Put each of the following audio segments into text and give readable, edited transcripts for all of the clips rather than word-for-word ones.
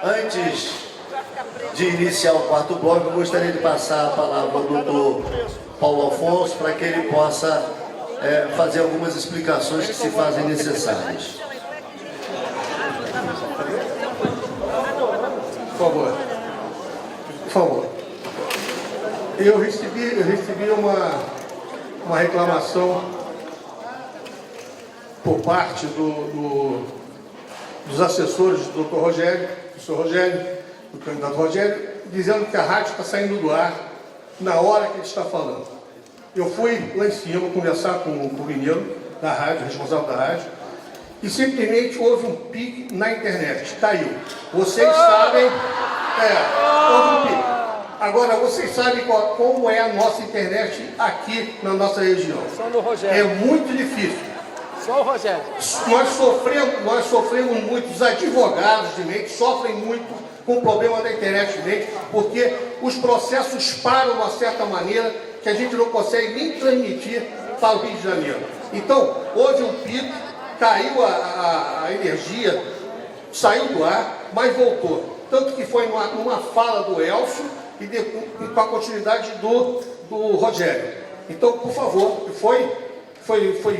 Antes de iniciar o quarto bloco, eu gostaria de passar a palavra ao doutor Paulo Afonso para que ele possa fazer algumas explicações que se fazem necessárias. Por favor. Por favor. Eu recebi uma reclamação por parte dos assessores do doutor Rogério, do senhor Rogério, do candidato Rogério, dizendo que a rádio está saindo do ar na hora que ele está falando. Eu fui lá em cima conversar com o mineiro da rádio, responsável da rádio, e simplesmente houve um pique na internet, caiu. Vocês sabem, houve um pique. Agora, vocês sabem como é a nossa internet aqui na nossa região. Só no Rogério. É muito difícil. Só o Rogério. Nós sofremos muito, os advogados de leite sofrem muito com o problema da internet de leite, porque os processos param de uma certa maneira que a gente não consegue nem transmitir para o Rio de Janeiro. Então, houve um pico, caiu a energia, saiu do ar, mas voltou. Tanto que foi numa fala do Elcio e com a continuidade do Rogério. Então, por favor, foi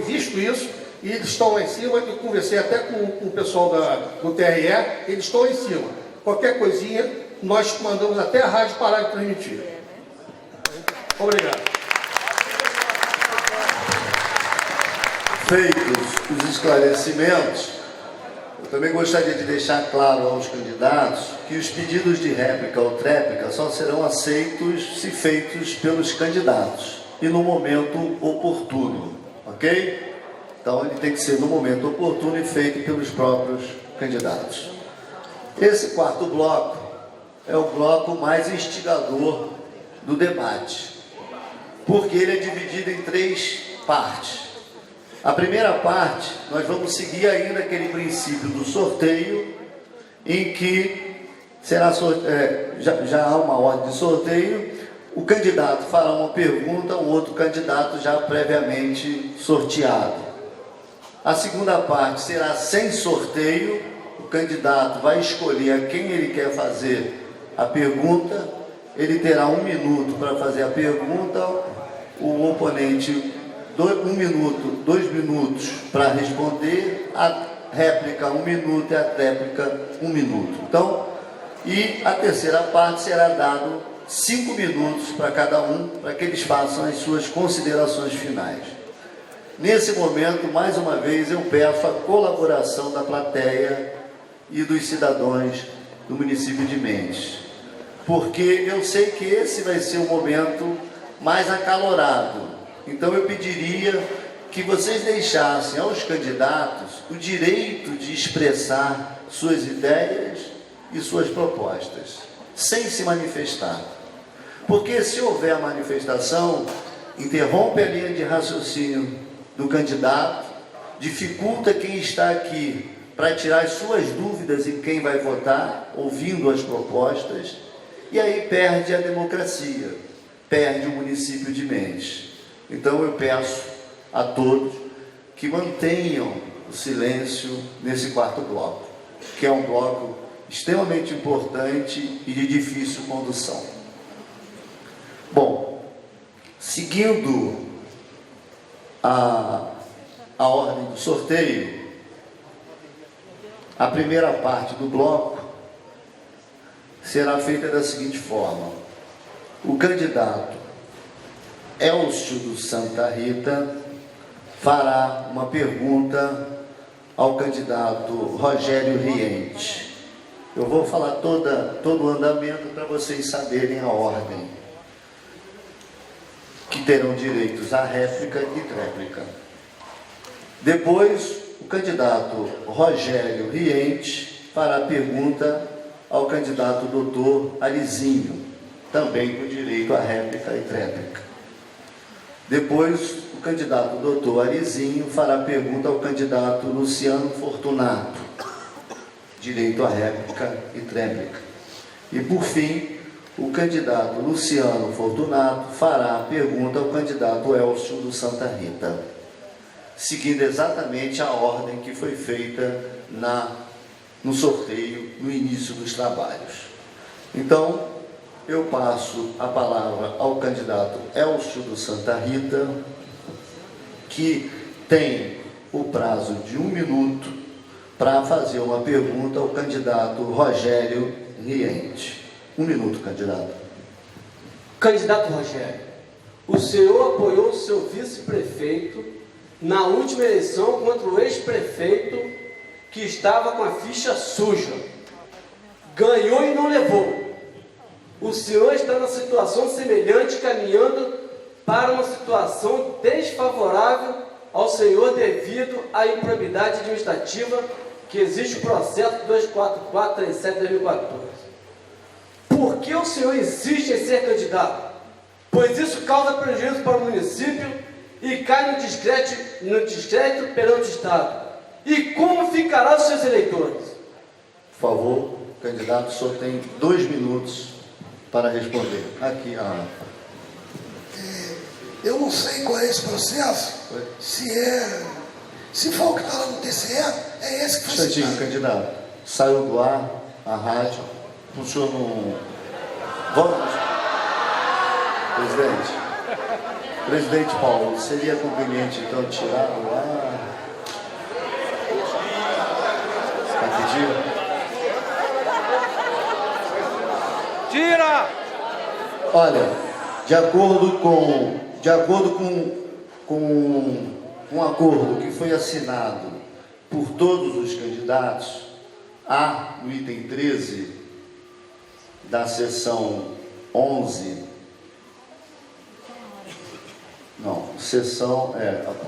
visto isso e eles estão lá em cima. Eu conversei até com o pessoal do TRE, eles estão lá em cima. Qualquer coisinha, nós mandamos até a rádio parar de transmitir. Obrigado. Feitos os esclarecimentos, eu também gostaria de deixar claro aos candidatos que os pedidos de réplica ou tréplica só serão aceitos se feitos pelos candidatos e no momento oportuno, ok? Então ele tem que ser no momento oportuno e feito pelos próprios candidatos. Esse quarto bloco é o bloco mais instigador do debate, porque ele é dividido em 3 partes. A primeira parte, nós vamos seguir ainda aquele princípio do sorteio, em que será já há uma ordem de sorteio, o candidato fará uma pergunta, o outro candidato já previamente sorteado. A segunda parte será sem sorteio, o candidato vai escolher a quem ele quer fazer a pergunta, ele terá 1 minuto para fazer a pergunta, o oponente 1 minuto, 2 minutos para responder, a réplica 1 minuto e a tréplica 1 minuto. Então, e a terceira parte será dado 5 minutos para cada um, para que eles façam as suas considerações finais. Nesse momento, mais uma vez, eu peço a colaboração da plateia e dos cidadãos do município de Mendes, porque eu sei que esse vai ser o momento mais acalorado. Então eu pediria que vocês deixassem aos candidatos o direito de expressar suas ideias e suas propostas, sem se manifestar. Porque se houver manifestação, interrompe a linha de raciocínio do candidato, dificulta quem está aqui para tirar as suas dúvidas em quem vai votar, ouvindo as propostas, e aí perde a democracia, perde o município de Mendes. Então eu peço a todos que mantenham o silêncio nesse quarto bloco, que é um bloco extremamente importante e de difícil condução. Bom, seguindo a ordem do sorteio, a primeira parte do bloco será feita da seguinte forma: o candidato Elcio do Santa Rita fará uma pergunta ao candidato Rogério Riente. Eu vou falar todo o andamento para vocês saberem a ordem, que terão direitos à réplica e tréplica. Depois, o candidato Rogério Riente fará pergunta ao candidato doutor Arizinho, também com direito à réplica e tréplica. Depois, o candidato doutor Arizinho fará pergunta ao candidato Luciano Fortunato, direito à réplica e tréplica. E, por fim, o candidato Luciano Fortunato fará pergunta ao candidato Elcio do Santa Rita, seguindo exatamente a ordem que foi feita no sorteio no início dos trabalhos. Então, eu passo a palavra ao candidato Elcio do Santa Rita, que tem o prazo de 1 minuto para fazer uma pergunta ao candidato Rogério Riente. 1 minuto, candidato. Candidato Rogério, o senhor apoiou o seu vice-prefeito na última eleição contra o ex-prefeito que estava com a ficha suja. Ganhou e não levou. O senhor está na situação semelhante, caminhando para uma situação desfavorável ao senhor devido à improbidade administrativa que existe o processo 24437-2014. Por que o senhor insiste em ser candidato? Pois isso causa prejuízo para o município e cai no descrédito perante o Estado. E como ficará os seus eleitores? Por favor, candidato, só tem 2 minutos para responder. Aqui, Eu não sei qual é esse processo, se for o que está lá no TCE, é esse que foi instantinho, citado. candidato. Saiu do ar a rádio. O senhor não... Vamos. Presidente Paulo, seria conveniente então tirar do ar? Está pedindo? Tira! Olha, de acordo com um acordo que foi assinado por todos os candidatos, há no item 13 da seção 11,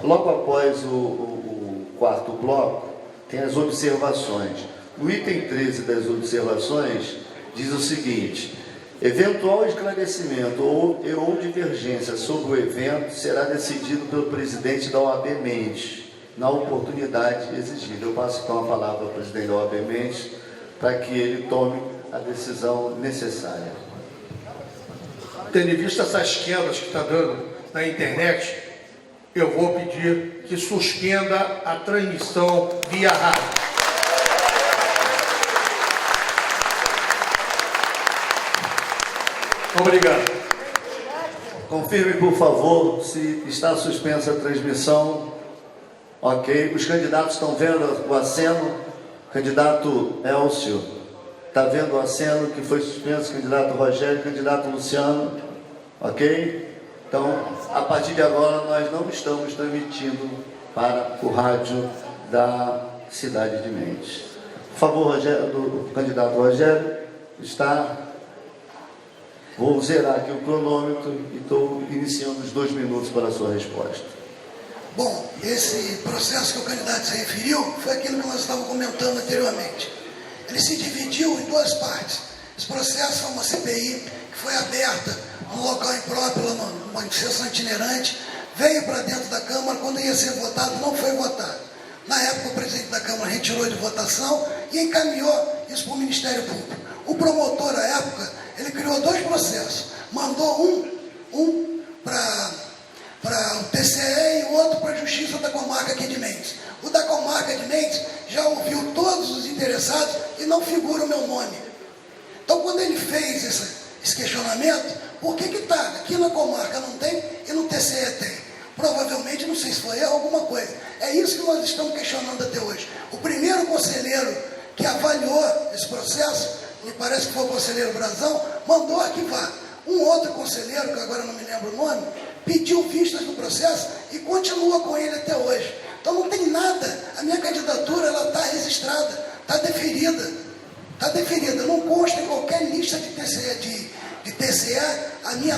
logo após o quarto bloco, tem as observações. No item 13 das observações, diz o seguinte: eventual esclarecimento ou divergência sobre o evento será decidido pelo presidente da OAB Mendes, na oportunidade exigida. Eu passo então a palavra ao presidente da OAB Mendes, para que ele tome a decisão necessária. Tendo em vista essas quedas que está dando na internet, eu vou pedir que suspenda a transmissão via rádio. Obrigado. Confirme, por favor, se está suspensa a transmissão. Ok. Os candidatos estão vendo o aceno? Candidato Elcio, está vendo o aceno que foi suspenso? Candidato Rogério, candidato Luciano. Ok? Então, a partir de agora, nós não estamos transmitindo para o rádio da cidade de Mendes. Por favor, Rogério, do candidato Rogério, está... Vou zerar aqui o cronômetro e estou iniciando os 2 minutos para a sua resposta. Bom, esse processo que o candidato se referiu foi aquilo que nós estávamos comentando anteriormente. Ele se dividiu em 2 partes. Esse processo foi uma CPI que foi aberta no local impróprio, numa sessão itinerante, veio para dentro da Câmara, quando ia ser votado, não foi votado. Na época, o presidente da Câmara retirou de votação e encaminhou isso para o Ministério Público. O promotor, à época, ele criou 2 processos. Mandou um para o TCE e o outro para a Justiça da Comarca aqui de Mendes. O da Comarca de Mendes já ouviu todos os interessados e não figura o meu nome. Então, quando ele fez esse questionamento, por que está? Aqui na Comarca não tem e no TCE tem. Provavelmente, não sei se foi erro, alguma coisa. É isso que nós estamos questionando até hoje. O primeiro conselheiro que avaliou esse processo, me parece que foi o conselheiro Brazão, mandou arquivar. Um outro conselheiro, que agora não me lembro o nome, pediu vistas do processo e continua com ele até hoje. Então não tem nada, a minha candidatura ela está registrada, está deferida. Está deferida, não consta em qualquer lista de TCE, a minha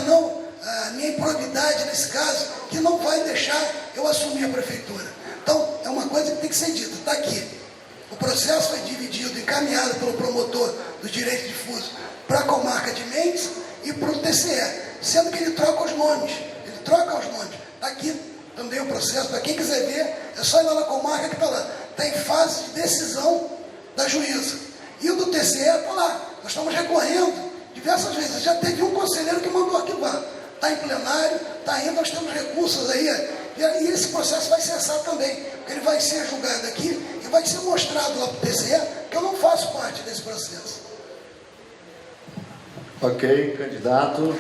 improbidade nesse caso, que não vai deixar eu assumir a prefeitura. Então, é uma coisa que tem que ser dita, está aqui. O processo foi dividido, encaminhado pelo promotor do direito difuso para a Comarca de Mendes e para o TCE, sendo que ele troca os nomes. Está aqui também o processo, para quem quiser ver, é só ir lá na Comarca que está lá. Está em fase de decisão da juíza. E o do TCE está lá. Nós estamos recorrendo diversas vezes. Já teve um conselheiro que mandou arquivar. Está em plenário, está indo, nós temos recursos aí. E esse processo vai cessar também, porque ele vai ser julgado aqui e vai ser mostrado lá para o TCE que eu não faço parte desse processo. Ok, candidato.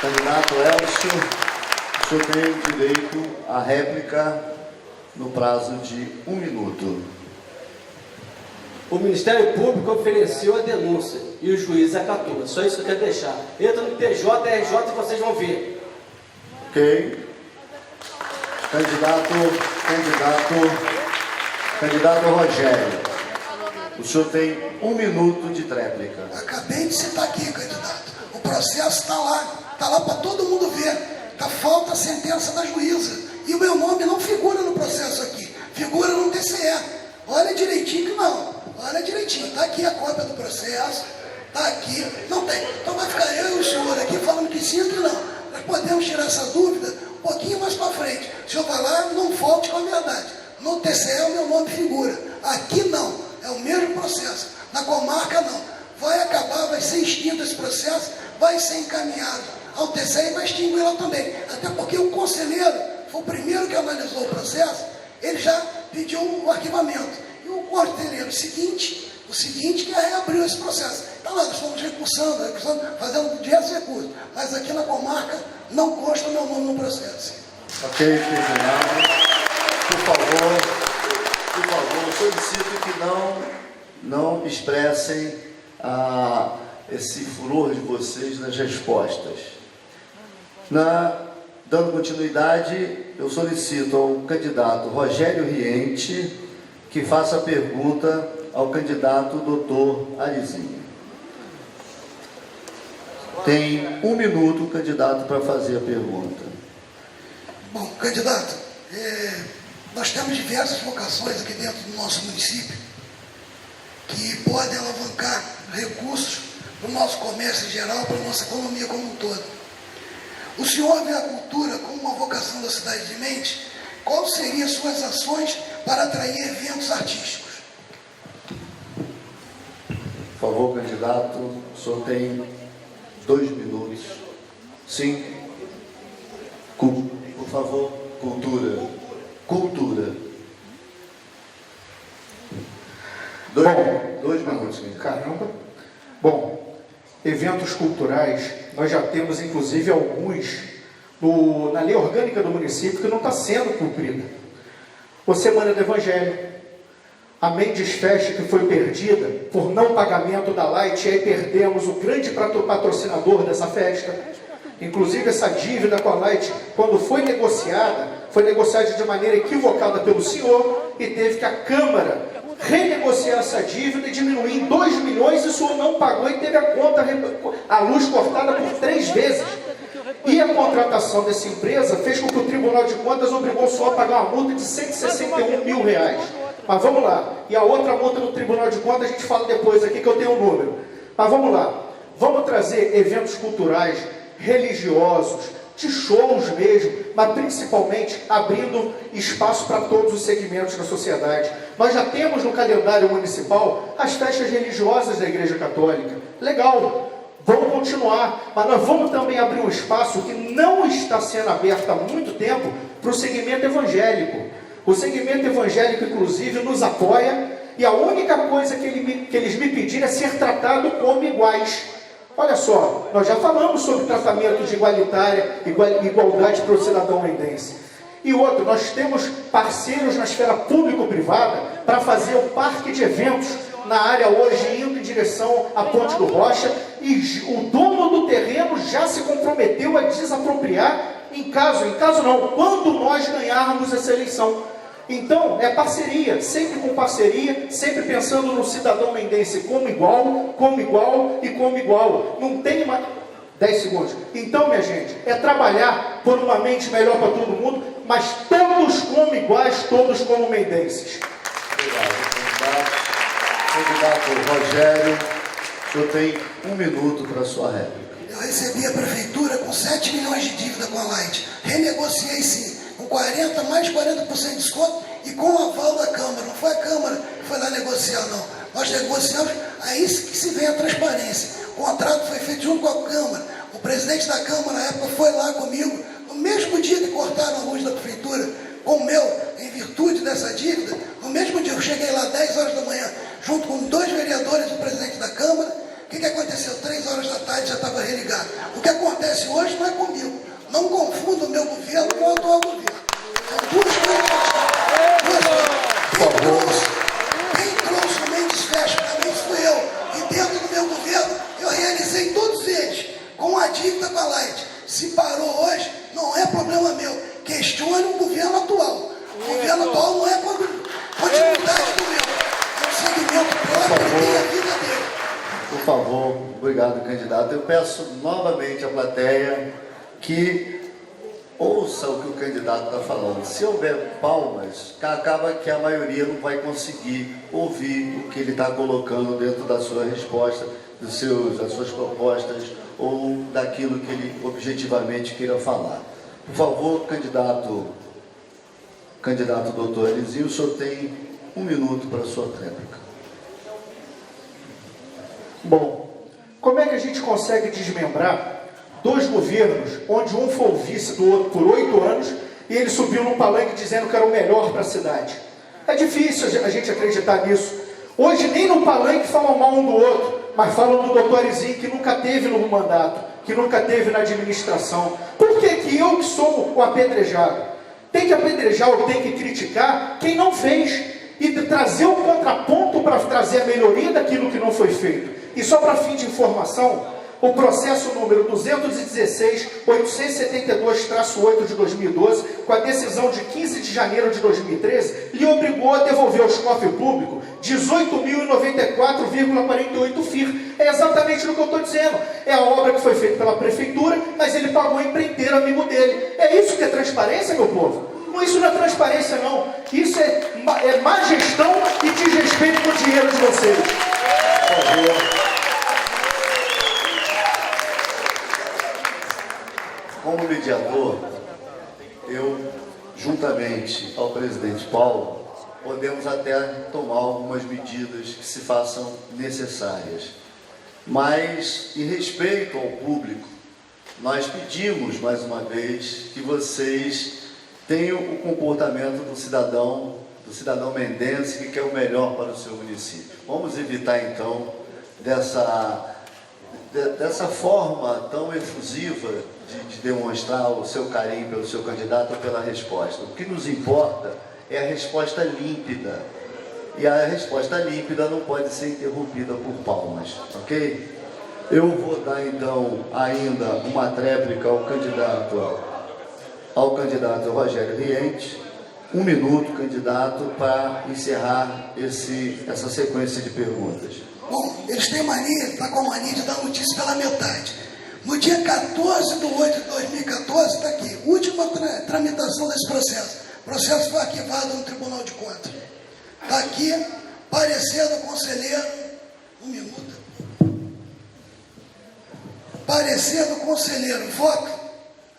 Candidato Elcio, o senhor tem direito à réplica no prazo de 1 minuto. O Ministério Público ofereceu a denúncia e o juiz acatou. Só isso que eu quero deixar. Entra no TJ, RJ e vocês vão ver. Ok. Candidato Rogério, o senhor tem 1 minuto de tréplica. Acabei de citar aqui, candidato. O processo está lá para todo mundo ver. Falta a sentença da juíza. E o meu nome não figura no processo aqui. Figura no TCE. Olha direitinho que não. Olha direitinho. Está aqui a cópia do processo. Está aqui. Não tem. Então vai ficar eu e o senhor aqui falando que sim ou que não. Nós podemos tirar essa dúvida um pouquinho mais para frente. O senhor vai lá, não falte com a verdade. No TCE o meu nome figura. Aqui não. É o mesmo processo. Na comarca não. Vai acabar, vai ser extinto esse processo, vai ser encaminhado ao TCE e vai extinguir lá também. Até porque o conselheiro foi o primeiro que analisou o processo, ele já pediu um arquivamento. E o conselheiro o seguinte que reabriu esse processo. Então nós estamos recursando, fazendo diversos recursos. Mas aqui na comarca não consta o meu nome no processo. Ok, terminado. Por favor, solicito que não expressem esse furor de vocês nas respostas. Dando continuidade, eu solicito ao candidato Rogério Riente que faça a pergunta ao candidato doutor Arizinho. Tem 1 minuto o candidato para fazer a pergunta. Bom, candidato, nós temos diversas vocações aqui dentro do nosso município que podem alavancar recursos para o nosso comércio em geral, para a nossa economia como um todo. O senhor vê a cultura como uma vocação da cidade de mente? Quais seriam suas ações para atrair eventos artísticos? Por favor, candidato, o senhor tem 2 minutos. Sim. Por favor, cultura. 2 minutos. Caramba. Bom, eventos culturais, nós já temos inclusive alguns na lei orgânica do município que não está sendo cumprida. O Semana do Evangelho, a Mendes Fest que foi perdida por não pagamento da Light, e aí perdemos o grande patrocinador dessa festa. Inclusive essa dívida com a Light, quando foi negociada de maneira equivocada pelo senhor e teve que a Câmara renegociar essa dívida e diminuir em 2 milhões, e o senhor não pagou e teve a luz cortada por 3 vezes. E a contratação dessa empresa fez com que o Tribunal de Contas obrigou o senhor a pagar uma multa de 161 mil reais. Mas vamos lá. E a outra multa no Tribunal de Contas a gente fala depois aqui que eu tenho um número. Mas vamos lá. Vamos trazer eventos culturais, religiosos, de shows mesmo, mas principalmente abrindo espaço para todos os segmentos da sociedade. Nós já temos no calendário municipal as festas religiosas da Igreja Católica. Legal, vamos continuar, mas nós vamos também abrir um espaço que não está sendo aberto há muito tempo para o segmento evangélico. O segmento evangélico, inclusive, nos apoia, e a única coisa que eles me pediram é ser tratado como iguais. Olha só, nós já falamos sobre tratamento de igualdade para o cidadão mendense. E outro, nós temos parceiros na esfera público-privada para fazer o parque de eventos na área hoje, indo em direção à Ponte do Rocha, e o dono do terreno já se comprometeu a desapropriar quando nós ganharmos essa eleição. Então, é parceria, sempre com parceria, sempre pensando no cidadão mendense como igual. Não tem mais 10 segundos. Então, minha gente, é trabalhar por uma mente melhor para todo mundo, mas todos como iguais, todos como mendenses. Obrigado, candidato Rogério, o senhor tem 1 minuto para a sua réplica. Eu recebi a prefeitura com 7 milhões de dívida com a Light. Renegociei sim, com mais 40% de desconto e com o aval da Câmara. Não foi a Câmara que foi lá negociar, não. Nós negociamos, aí que se vê a transparência. O contrato foi feito junto com a Câmara. O presidente da Câmara, na época, foi lá comigo. No mesmo dia que cortaram a luz da prefeitura, com o meu, em virtude dessa dívida. No mesmo dia, eu cheguei lá 10 horas da manhã, junto com 2 vereadores e o presidente da Câmara. O que aconteceu? 3 horas da tarde já estava religado. O que acontece hoje não é comigo. Não confunda o meu governo com o atual governo. São duas coisas. Quem trouxe o Mendes Fecha para mim fui eu. E dentro do meu governo, eu realizei todos eles, com a dívida com a Light. Se parou hoje, não é problema meu. Questione o governo atual. O governo atual não é continuidade do meu. É um segmento próprio e tem a vida dele. Por favor, obrigado, candidato. Eu peço novamente à plateia que ouça o que o candidato está falando. Se houver palmas, acaba que a maioria não vai conseguir ouvir o que ele está colocando dentro da sua resposta, das suas propostas ou daquilo que ele objetivamente queira falar. Por favor, candidato doutor Elizinho, o senhor tem 1 minuto para a sua réplica. Bom, como é que a gente consegue desmembrar 2 governos, onde um foi o vice do outro por 8 anos, e ele subiu num palanque dizendo que era o melhor para a cidade? É difícil a gente acreditar nisso. Hoje nem no palanque falam mal um do outro, mas falam do doutor Elizinho, que nunca teve no mandato, que nunca teve na administração. Por que eu, que sou o apedrejado, tem que apedrejar ou tem que criticar quem não fez e trazer o contraponto para trazer a melhoria daquilo que não foi feito? E só para fim de informação, o processo número 216.872-8 de 2012, com a decisão de 15 de janeiro de 2013, lhe obrigou a devolver aos cofres públicos 18.094,48 FIR. É exatamente o que eu estou dizendo. É a obra que foi feita pela prefeitura, mas ele pagou a empreiteiro amigo dele. É isso que é transparência, meu povo? Não, isso não é transparência, não. Isso é má gestão e desrespeito com o dinheiro de vocês. Por favor. Como mediador, eu, juntamente ao presidente Paulo, podemos até tomar algumas medidas que se façam necessárias. Mas, em respeito ao público, nós pedimos, mais uma vez, que vocês tenham o comportamento do cidadão mendense, que quer o melhor para o seu município. Vamos evitar, então, dessa forma tão efusiva de demonstrar o seu carinho pelo seu candidato ou pela resposta. O que nos importa é a resposta límpida. E a resposta límpida não pode ser interrompida por palmas, ok? Eu vou dar, então, ainda uma tréplica ao candidato Rogério Riente. 1 minuto, candidato, para encerrar essa sequência de perguntas. Bom, eles têm mania, está com a mania de dar notícia pela metade. No dia 14 de 8 de 2014, está aqui, última tramitação desse processo. O processo foi arquivado no Tribunal de Contas. Está aqui, parecer do conselheiro, 1 minuto. Parecer do conselheiro,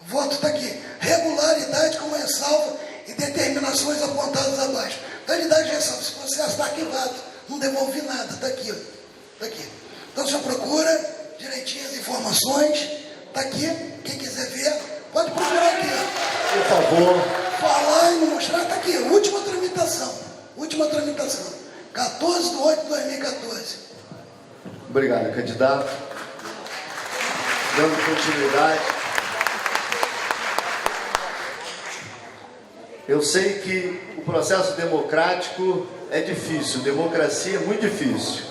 voto está aqui. Regularidade com ressalva e determinações apontadas abaixo. Realidade é essa, esse processo está arquivado, não devolvi nada, está aqui, ó. Está aqui. Então, você procura direitinho as informações, está aqui, quem quiser ver, pode procurar aqui, ó. Por favor. Falar e não mostrar, está aqui, última tramitação, 14 de 8 de 2014. Obrigado, candidato. Dando continuidade. Eu sei que o processo democrático é difícil, democracia é muito difícil,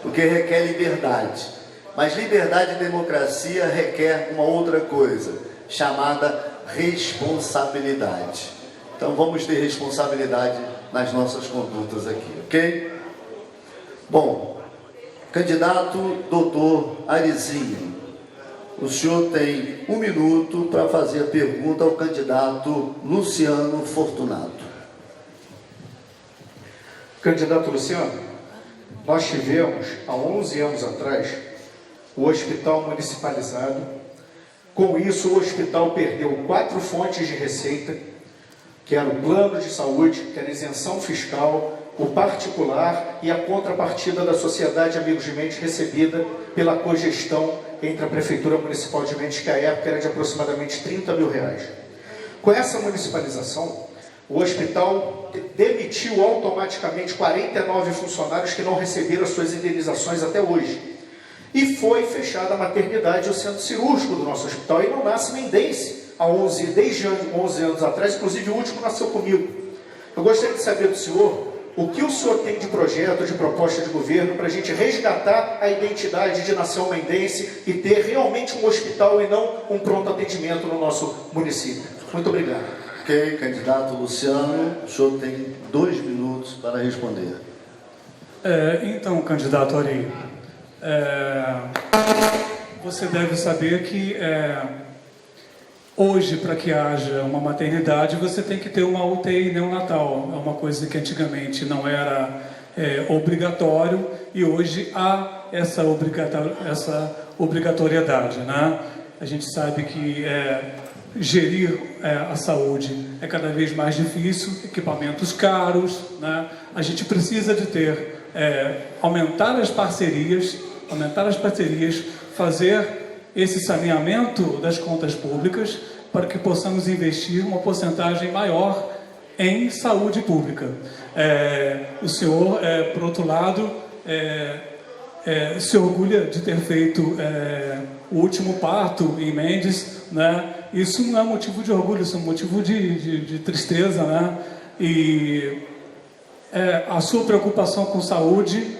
porque requer liberdade. Mas liberdade e democracia requer uma outra coisa, chamada responsabilidade. Então vamos ter responsabilidade nas nossas condutas aqui, ok? Bom, candidato doutor Elizinho, o senhor tem 1 minuto para fazer a pergunta ao candidato Luciano Fortunato. Candidato Luciano, nós tivemos, há 11 anos atrás, o hospital municipalizado. Com isso, o hospital perdeu 4 fontes de receita, que era o plano de saúde, que era a isenção fiscal, o particular e a contrapartida da Sociedade Amigos de Mendes recebida pela cogestão entre a Prefeitura Municipal de Mendes, que à época era de aproximadamente R$30 mil. Com essa municipalização, o hospital demitiu automaticamente 49 funcionários que não receberam as suas indenizações até hoje. E foi fechada a maternidade e o centro cirúrgico do nosso hospital. E não nasce Mendense desde 11 anos atrás, inclusive o último nasceu comigo. Eu gostaria de saber do senhor o que o senhor tem de projeto, de proposta de governo para a gente resgatar a identidade de nação mendense e ter realmente um hospital e não um pronto atendimento no nosso município. Muito obrigado. Ok, candidato Luciano, o senhor tem 2 minutos para responder. Então, candidato Ari, você deve saber que hoje, para que haja uma maternidade, você tem que ter uma UTI neonatal. É uma coisa que antigamente não era obrigatório e hoje há essa obrigatoriedade, né? A gente sabe que gerir a saúde é cada vez mais difícil, equipamentos caros, né? A gente precisa de ter, aumentar as parcerias, fazer esse saneamento das contas públicas para que possamos investir uma porcentagem maior em saúde pública. O senhor, por outro lado, se orgulha de ter feito o último parto em Mendes, né? Isso não é motivo de orgulho, isso é motivo de tristeza, né? E a sua preocupação com saúde,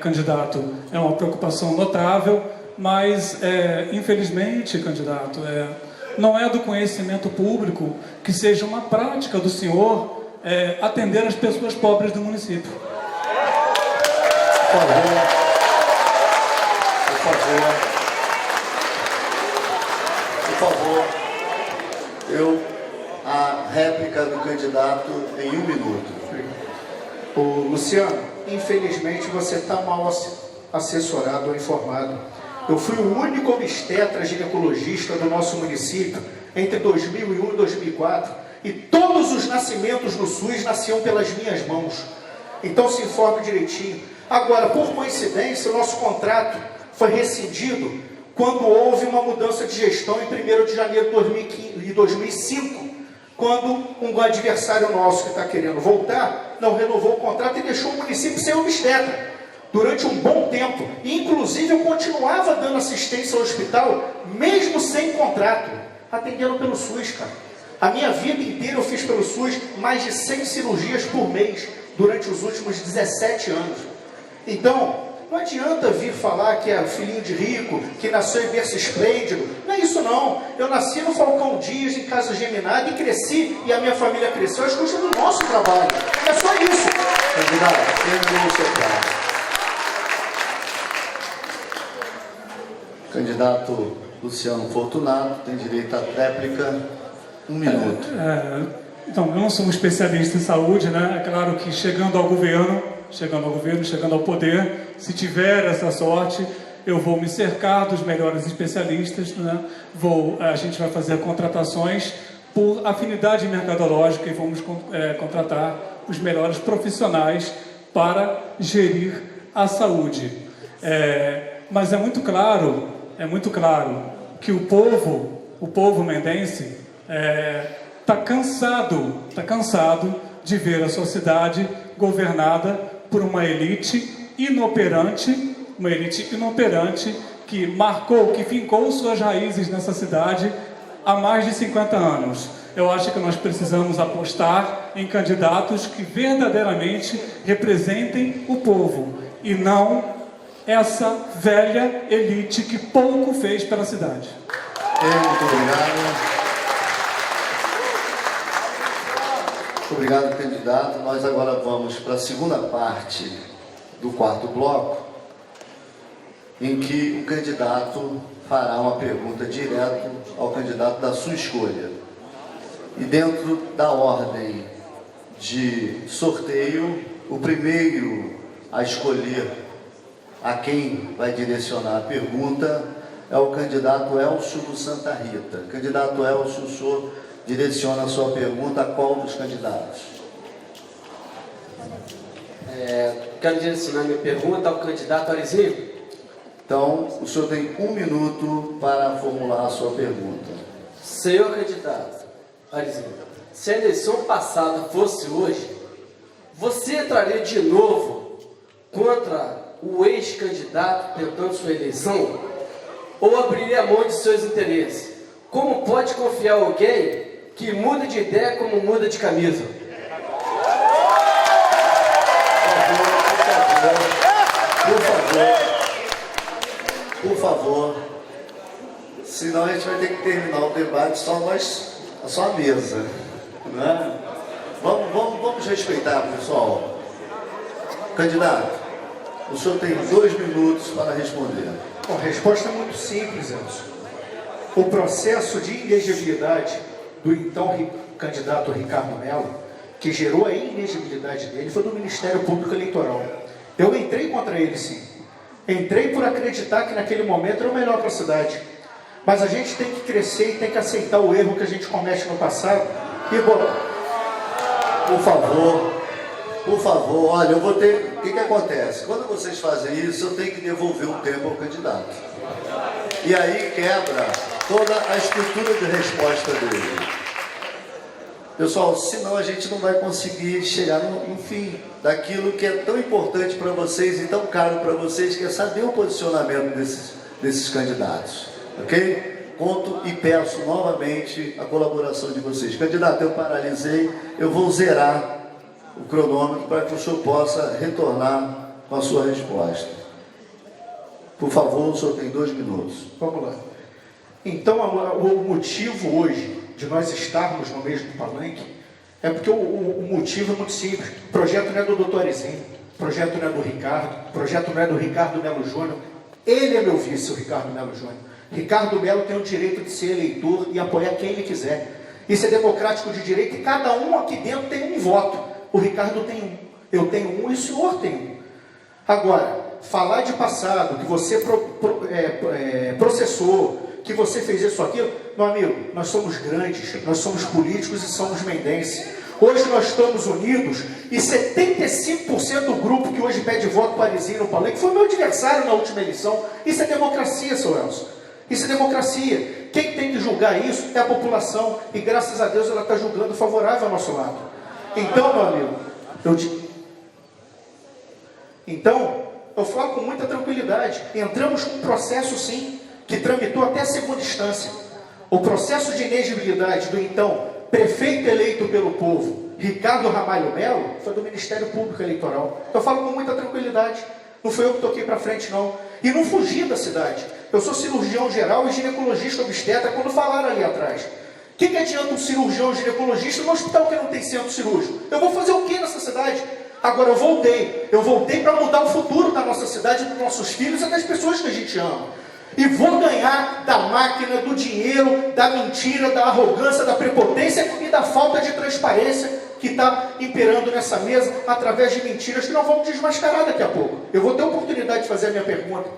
candidato, é uma preocupação notável, mas infelizmente, candidato, não é do conhecimento público que seja uma prática do senhor atender as pessoas pobres do município. Por favor, a réplica do candidato em 1 minuto. Ô, Luciano, infelizmente você está mal assessorado ou informado. Eu fui o único obstetra ginecologista do nosso município entre 2001 e 2004 e todos os nascimentos no SUS nasciam pelas minhas mãos. Então se informe direitinho. Agora, por coincidência, o nosso contrato foi rescindido quando houve uma mudança de gestão em 1º de janeiro de 2005, quando um adversário nosso que está querendo voltar não renovou o contrato e deixou o município sem obstetra durante um bom tempo. E, inclusive, eu continuava dando assistência ao hospital, mesmo sem contrato, atendendo pelo SUS, cara. A minha vida inteira eu fiz pelo SUS mais de 100 cirurgias por mês, durante os últimos 17 anos. Então, não adianta vir falar que é filhinho de rico, que nasceu em berço esplêndido. Não é isso não. Eu nasci no Falcão Dias, em casa geminada, e cresci, e a minha família cresceu às custas do nosso trabalho. É só isso. Candidato, terminou o seu prazo. Candidato Luciano Fortunato tem direito à réplica, 1 minuto. Então, eu não sou um especialista em saúde, né? É claro que chegando ao governo, chegando ao poder, se tiver essa sorte, eu vou me cercar dos melhores especialistas, né? A gente vai fazer contratações por afinidade mercadológica e vamos contratar os melhores profissionais para gerir a saúde. Mas é muito claro que o povo mendense está cansado de ver a sociedade governada por uma elite inoperante que fincou suas raízes nessa cidade há mais de 50 anos. Eu acho que nós precisamos apostar em candidatos que verdadeiramente representem o povo e não essa velha elite que pouco fez pela cidade. Muito obrigado. Obrigado, candidato. Nós agora vamos para a segunda parte do 4º bloco, em que o candidato fará uma pergunta direta ao candidato da sua escolha. E dentro da ordem de sorteio, o primeiro a escolher a quem vai direcionar a pergunta é o candidato Elcio do Santa Rita. Candidato Elcio, o senhor direciona a sua pergunta a qual dos candidatos? Quero direcionar minha pergunta ao candidato Arizinho. Então, o senhor tem 1 minuto para formular a sua pergunta. Senhor candidato Arizinho, se a eleição passada fosse hoje, você entraria de novo contra o ex-candidato tentando sua eleição? Ou abriria mão de seus interesses? Como pode confiar alguém que muda de ideia como muda de camisa? Por favor, senão a gente vai ter que terminar o debate só a mesa, né? Vamos respeitar, pessoal. Candidato, o senhor tem 2 minutos para responder. Bom, a resposta é muito simples, Elcio. O processo de inegibilidade do então candidato Ricardo Mello, que gerou a inegibilidade dele, foi do Ministério Público Eleitoral. Eu entrei contra ele, sim. Entrei por acreditar que naquele momento era o melhor para a cidade. Mas a gente tem que crescer e tem que aceitar o erro que a gente comete no passado e botar. Por favor, olha, eu vou ter... O que acontece? Quando vocês fazem isso, eu tenho que devolver um tempo ao candidato. E aí quebra toda a estrutura de resposta dele. Pessoal, senão a gente não vai conseguir chegar no fim daquilo que é tão importante para vocês e tão caro para vocês, que é saber o posicionamento desses candidatos. Ok? Conto e peço novamente a colaboração de vocês. Candidato, eu paralisei, eu vou zerar o cronômetro para que o senhor possa retornar com a sua resposta. Por favor, o senhor tem 2 minutos. Vamos lá. Então, o motivo hoje de nós estarmos no mesmo palanque é porque o motivo é muito simples. O projeto não é do doutor Arizinho, o projeto não é do Ricardo, o projeto não é do Ricardo Melo Júnior. Ele é meu vice, o Ricardo Melo Júnior. Ricardo Melo tem o direito de ser eleitor e apoiar quem ele quiser. Isso é democrático de direito e cada um aqui dentro tem um voto. O Ricardo tem um, eu tenho um e o senhor tem um. Agora, falar de passado, que você processou, que você fez isso ou aquilo, meu amigo, nós somos grandes, nós somos políticos e somos mendenses. Hoje nós estamos unidos e 75% do grupo que hoje pede voto parisinho no palanque foi meu adversário na última eleição. Isso é democracia, seu Elcio. Isso é democracia. Quem tem que julgar isso é a população e graças a Deus ela está julgando favorável ao nosso lado. Então, meu amigo, eu falo com muita tranquilidade. Entramos com um processo, sim, que tramitou até a segunda instância. O processo de inegibilidade do então prefeito eleito pelo povo, Ricardo Ramalho Melo, foi do Ministério Público Eleitoral. Eu falo com muita tranquilidade. Não foi eu que toquei para frente, não. E não fugi da cidade. Eu sou cirurgião geral e ginecologista obstetra, quando falaram ali atrás. O que adianta um cirurgião ginecologista num hospital que não tem centro cirúrgico? Eu vou fazer o que nessa cidade? Agora eu voltei para mudar o futuro da nossa cidade, dos nossos filhos e das pessoas que a gente ama. E vou ganhar da máquina, do dinheiro, da mentira, da arrogância, da prepotência e da falta de transparência que está imperando nessa mesa através de mentiras que nós vamos desmascarar daqui a pouco. Eu vou ter a oportunidade de fazer a minha pergunta.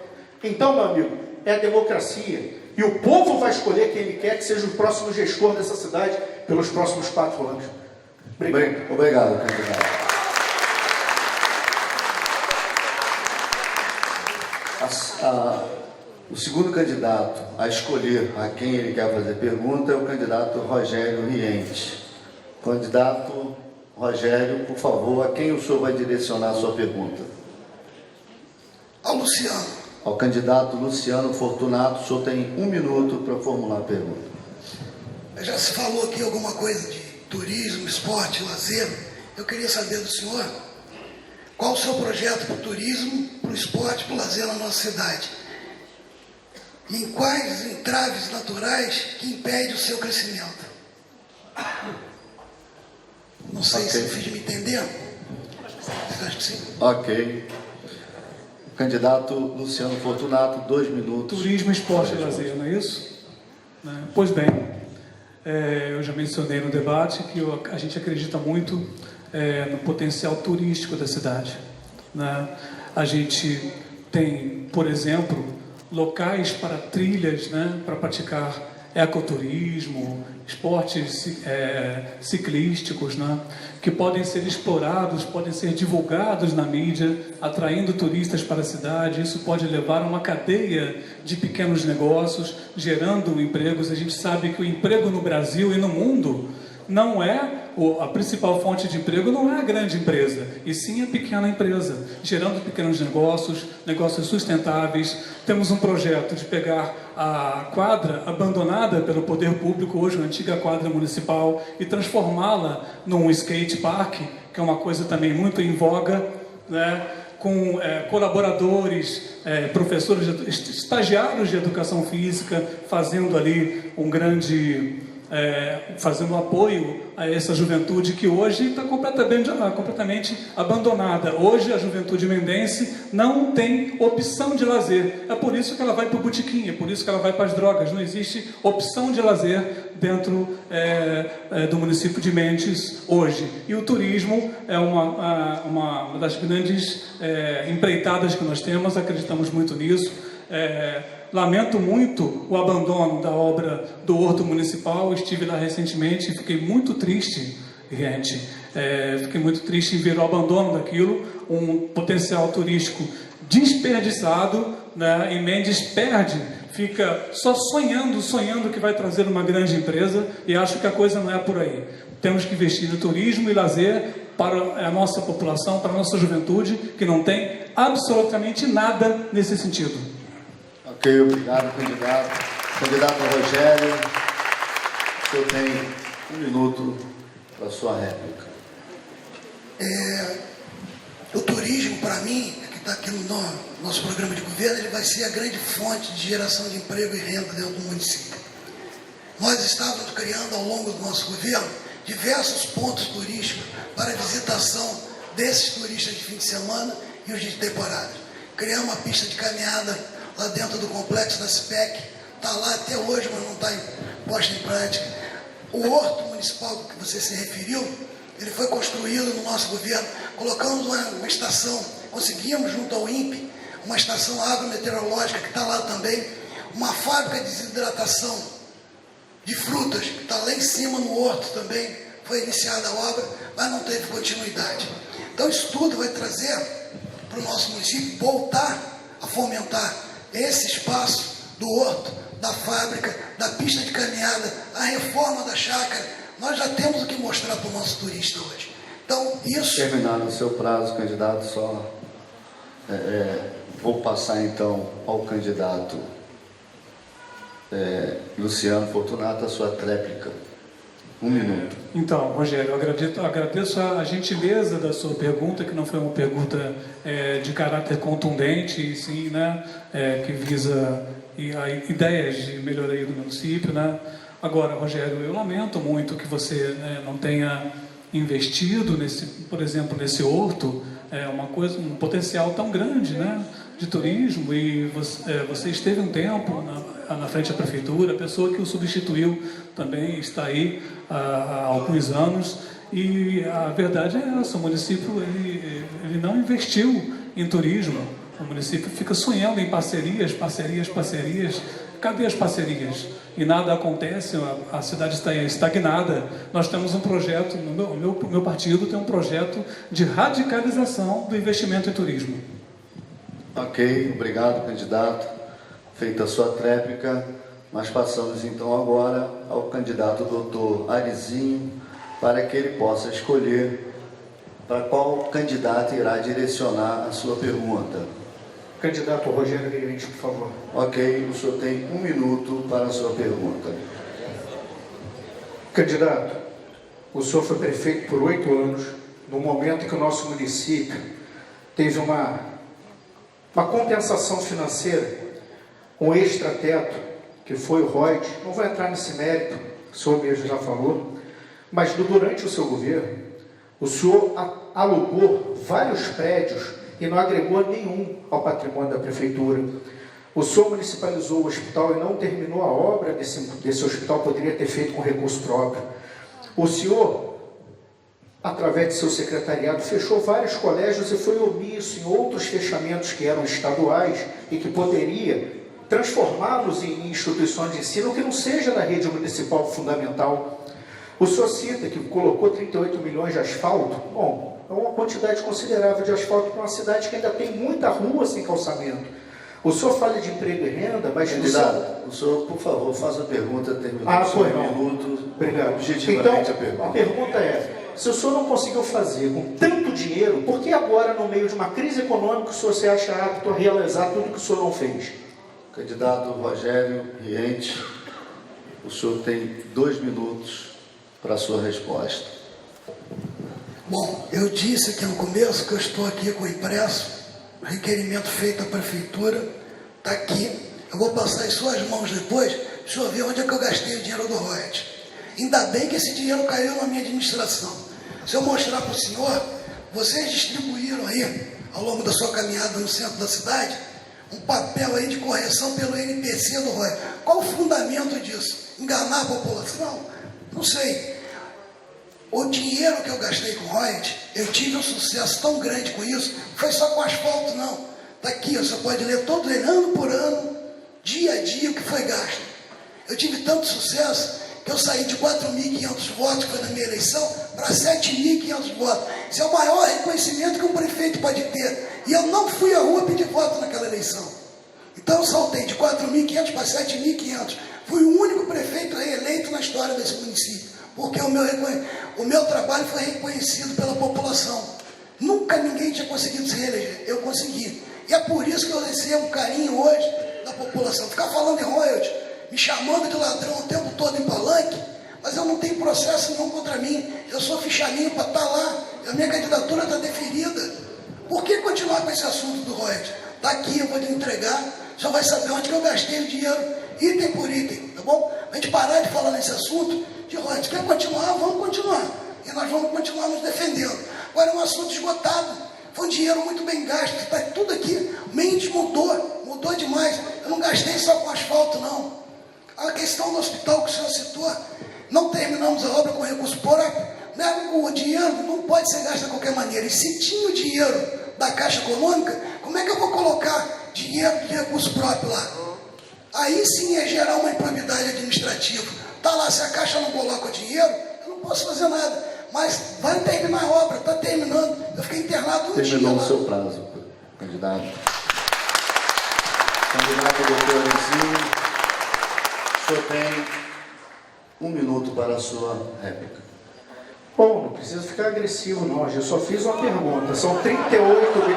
Então, meu amigo, é a democracia. E o povo vai escolher quem ele quer que seja o próximo gestor dessa cidade pelos próximos 4 anos. Obrigado. Obrigado, candidato. O segundo candidato a escolher a quem ele quer fazer pergunta é o candidato Rogério Riente. Candidato Rogério, por favor, a quem o senhor vai direcionar a sua pergunta? Ao Luciano. Ao candidato Luciano Fortunato, o senhor tem 1 minuto para formular a pergunta. Já se falou aqui alguma coisa de turismo, esporte, lazer. Eu queria saber do senhor qual o seu projeto para o turismo, para o esporte, para o lazer na nossa cidade. E em quais entraves naturais que impedem o seu crescimento. Não sei se eu fiz de me entender. Acho que sim. Ok. Candidato Luciano Fortunato, 2 minutos. Turismo, esporte e lazer, não é isso? Pois bem, eu já mencionei no debate que a gente acredita muito no potencial turístico da cidade. Né? A gente tem, por exemplo, locais para trilhas, né? Para praticar ecoturismo, esportes ciclísticos, né? Que podem ser explorados, podem ser divulgados na mídia, atraindo turistas para a cidade. Isso pode levar a uma cadeia de pequenos negócios, gerando empregos. A gente sabe que o emprego no Brasil e no mundo não é a principal fonte de emprego, não é a grande empresa, e sim a pequena empresa, gerando pequenos negócios, negócios sustentáveis. Temos um projeto de pegar a quadra abandonada pelo poder público, hoje a antiga quadra municipal, e transformá-la num skate park, que é uma coisa também muito em voga, né? Com colaboradores, professores, estagiários de educação física, fazendo ali um grande... fazendo apoio a essa juventude que hoje está completamente abandonada. Hoje a juventude mendense não tem opção de lazer. É por isso que ela vai para o botequim, é por isso que ela vai para as drogas. Não existe opção de lazer dentro do município de Mendes hoje. E o turismo é uma das grandes empreitadas que nós temos, acreditamos muito nisso. Lamento muito o abandono da obra do Horto Municipal. Estive lá recentemente e fiquei muito triste, gente. Fiquei muito triste em ver o abandono daquilo, um potencial turístico desperdiçado, né? E Mendes fica só sonhando que vai trazer uma grande empresa, e acho que a coisa não é por aí. Temos que investir no turismo e lazer para a nossa população, para a nossa juventude, que não tem absolutamente nada nesse sentido. Ok, obrigado, candidato. Candidato Rogério, o senhor tem 1 minuto para a sua réplica. O turismo, para mim, que está aqui no nosso programa de governo, ele vai ser a grande fonte de geração de emprego e renda dentro do município. Nós estávamos criando, ao longo do nosso governo, diversos pontos turísticos para a visitação desses turistas de fim de semana e os de temporada. Criamos uma pista de caminhada lá dentro do complexo da CIPEC, está lá até hoje, mas não está posta em prática. O Horto Municipal que você se referiu, ele foi construído no nosso governo. Colocamos uma estação, conseguimos junto ao INPE, uma estação agrometeorológica que está lá também, uma fábrica de desidratação de frutas, que está lá em cima no Horto também, foi iniciada a obra, mas não teve continuidade. Então isso tudo vai trazer para o nosso município voltar a fomentar esse espaço do horto, da fábrica, da pista de caminhada, a reforma da chácara. Nós já temos o que mostrar para o nosso turista hoje. Então, isso... Terminado o seu prazo, candidato, vou passar então ao candidato Luciano Fortunato a sua tréplica. 1 minuto. Então, Rogério, eu agradeço a gentileza da sua pergunta, que não foi uma pergunta de caráter contundente, sim, né, que visa ideias de melhoria do município, né. Agora, Rogério, eu lamento muito que você não tenha investido por exemplo, nesse horto, um potencial tão grande, né, de turismo, e você esteve um tempo na frente da prefeitura, a pessoa que o substituiu também está aí há alguns anos, e a verdade é essa: o município ele não investiu em turismo. O município fica sonhando em parcerias. Cadê as parcerias? E nada acontece, a cidade está estagnada. Nós temos um projeto, o meu partido tem um projeto de radicalização do investimento em turismo. Ok, obrigado, candidato. Feita a sua tréplica, nós passamos então agora ao candidato doutor Arizinho, para que ele possa escolher para qual candidato irá direcionar a sua pergunta. Candidato Rogério Guilherme, por favor. Ok, o senhor tem 1 minuto para a sua pergunta. Candidato, o senhor foi prefeito por 8 anos, no momento em que o nosso município teve uma compensação financeira, um extrateto, que foi o ROID. Não vou entrar nesse mérito, o senhor mesmo já falou, mas durante o seu governo, o senhor alugou vários prédios e não agregou nenhum ao patrimônio da prefeitura. O senhor municipalizou o hospital e não terminou a obra desse hospital, poderia ter feito com recurso próprio. O senhor, através de seu secretariado, fechou vários colégios e foi omisso em outros fechamentos que eram estaduais e que poderia transformá-los em instituições de ensino que não seja da rede municipal fundamental. O senhor cita que colocou 38 milhões de asfalto. Bom, é uma quantidade considerável de asfalto para uma cidade que ainda tem muita rua sem calçamento. O senhor fala de emprego e renda, mas... Candidato, o senhor, por favor, faça a pergunta, terminando foi um não. minuto. Obrigado. Objetivamente Então, a pergunta. a pergunta é, se o senhor não conseguiu fazer com tanto dinheiro, por que agora, no meio de uma crise econômica, o senhor se acha apto a realizar tudo que o senhor não fez? Candidato Rogério Riente, o senhor tem 2 minutos para a sua resposta. Bom, eu disse aqui no começo que eu estou aqui com o impresso, requerimento feito à prefeitura, está aqui. Eu vou passar em suas mãos depois, para o senhor ver onde é que eu gastei o dinheiro do royalties. Ainda bem que esse dinheiro caiu na minha administração. Se eu mostrar para o senhor, vocês distribuíram aí, ao longo da sua caminhada no centro da cidade, um papel aí de correção pelo NPC do royalties. Qual o fundamento disso? Enganar a população? Não sei. O dinheiro que eu gastei com royalties, eu tive um sucesso tão grande com isso, foi só com asfalto não. Está aqui, você pode ler todo ele, ano por ano, dia a dia, o que foi gasto. Eu tive tanto sucesso que eu saí de 4.500 votos, que foi na minha eleição, para 7.500 votos. Isso é o maior reconhecimento que um prefeito pode ter. E eu não fui à rua pedir voto naquela eleição. Então eu saltei de 4.500 para 7.500. Fui o único prefeito reeleito na história desse município. Porque o meu trabalho foi reconhecido pela população. Nunca ninguém tinha conseguido se reeleger. Eu consegui. E é por isso que eu recebo um carinho hoje da população. Ficar falando em royalties, me chamando de ladrão o tempo todo em palanque, mas eu não tenho processo nenhum contra mim. Eu sou ficha limpa, está lá. A minha candidatura está deferida. Por que continuar com esse assunto do royalties? Está aqui, eu vou te entregar. Só vai saber onde que eu gastei o dinheiro, item por item, tá bom? A gente parar de falar nesse assunto de royalties. Quer continuar? Vamos continuar. E nós vamos continuar nos defendendo. Agora é um assunto esgotado. Foi um dinheiro muito bem gasto. Está tudo aqui. O Mendes mudou demais. Eu não gastei só com asfalto, não. A questão do hospital que o senhor citou, não terminamos a obra com recurso próprio. Né? O dinheiro não pode ser gasto de qualquer maneira. E se tinha o dinheiro da Caixa Econômica, como é que eu vou colocar dinheiro de recurso próprio lá? Aí sim é gerar uma improbidade administrativa. Está lá, se a Caixa não coloca o dinheiro, eu não posso fazer nada. Mas vai terminar a obra, está terminando. Eu fiquei internado um dia Terminou lá. o seu prazo, candidato. Candidato doutor Aloysio, o senhor tem 1 minuto para a sua réplica. Bom, não precisa ficar agressivo não, eu só fiz uma pergunta. São 38 mil...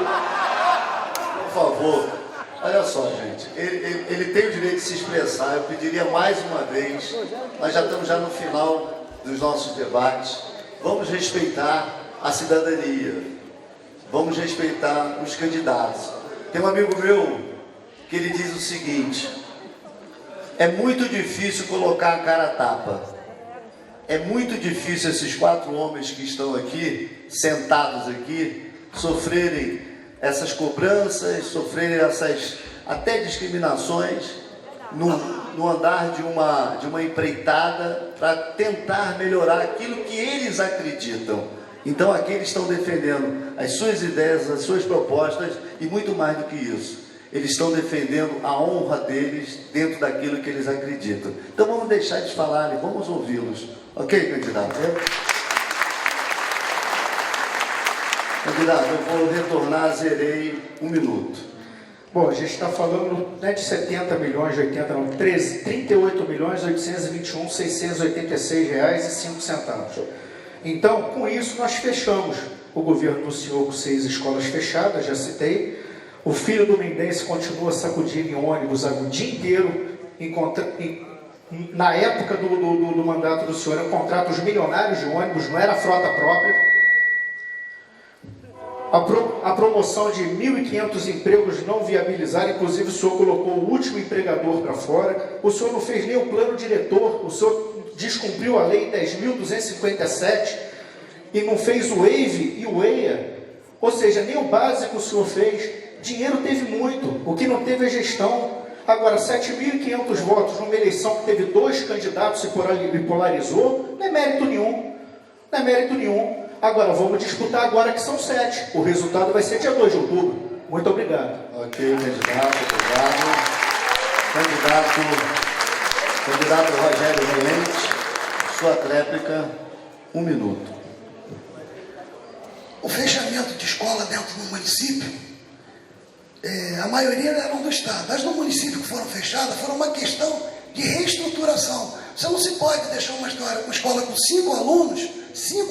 Por favor, olha só, gente, ele tem o direito de se expressar. Eu pediria mais uma vez, nós já estamos no final dos nossos debates, vamos respeitar a cidadania, vamos respeitar os candidatos. Tem um amigo meu que ele diz o seguinte: é muito difícil colocar a cara a tapa. É muito difícil esses 4 homens que estão aqui, sentados aqui, sofrerem essas cobranças, sofrerem essas até discriminações no andar de uma empreitada para tentar melhorar aquilo que eles acreditam. Então aqui eles estão defendendo as suas ideias, as suas propostas e muito mais do que isso. Eles estão defendendo a honra deles dentro daquilo que eles acreditam. Então vamos deixar eles falarem, vamos ouvi-los. Ok, candidato? Candidato, eu vou retornar, zerei 1 minuto. Bom, a gente está falando não é de 70 milhões, 80 não, 38 milhões, 821, 686 reais e 5 centavos. Então, com isso, nós fechamos o governo do senhor com 6 escolas fechadas, já citei. O filho do Mendense continua sacudindo em ônibus o dia inteiro, na época do mandato do senhor, eram contratos milionários de ônibus, não era frota própria. A promoção de 1.500 empregos não viabilizaram, inclusive o senhor colocou o último empregador para fora, o senhor não fez nem o plano diretor, o senhor descumpriu a lei 10.257 e não fez o WAVE e o EIA, ou seja, nem o básico o senhor fez. Dinheiro teve muito, o que não teve é gestão. Agora, 7.500 votos numa eleição que teve 2 candidatos e polarizou, não é mérito nenhum. Não é mérito nenhum. Agora, vamos disputar agora que são 7. O resultado vai ser dia 2 de outubro. Muito obrigado. Ok, candidato, obrigado. Candidato Rogério Riente, sua réplica, 1 minuto. O fechamento de escola dentro do município a maioria eram do Estado. As do município que foram fechadas foram uma questão de reestruturação. Você não se pode deixar uma escola com 5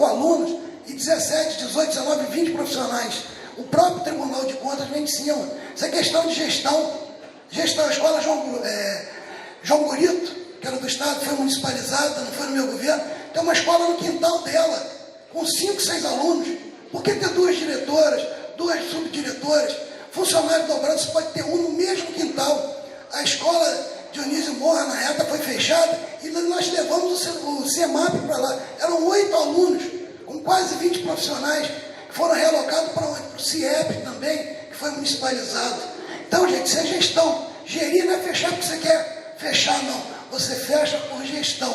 alunos e 17, 18, 19, 20 profissionais. O próprio Tribunal de Contas vem de cima. Isso é questão de gestão. A escola João Gorito, que era do Estado, foi municipalizada, não foi no meu governo. Tem uma escola no quintal dela, com 5, 6 alunos. Por que ter 2 diretoras, 2 subdiretoras? Funcionário dobrado, você pode ter um no mesmo quintal. A escola Dionísio Morra, na reta, foi fechada e nós levamos o CEMAP para lá. Eram 8 alunos, com quase 20 profissionais, que foram realocados para onde? Para o CIEP também, que foi municipalizado. Então, gente, isso é gestão. Gerir não é fechar porque você quer fechar, não. Você fecha por gestão.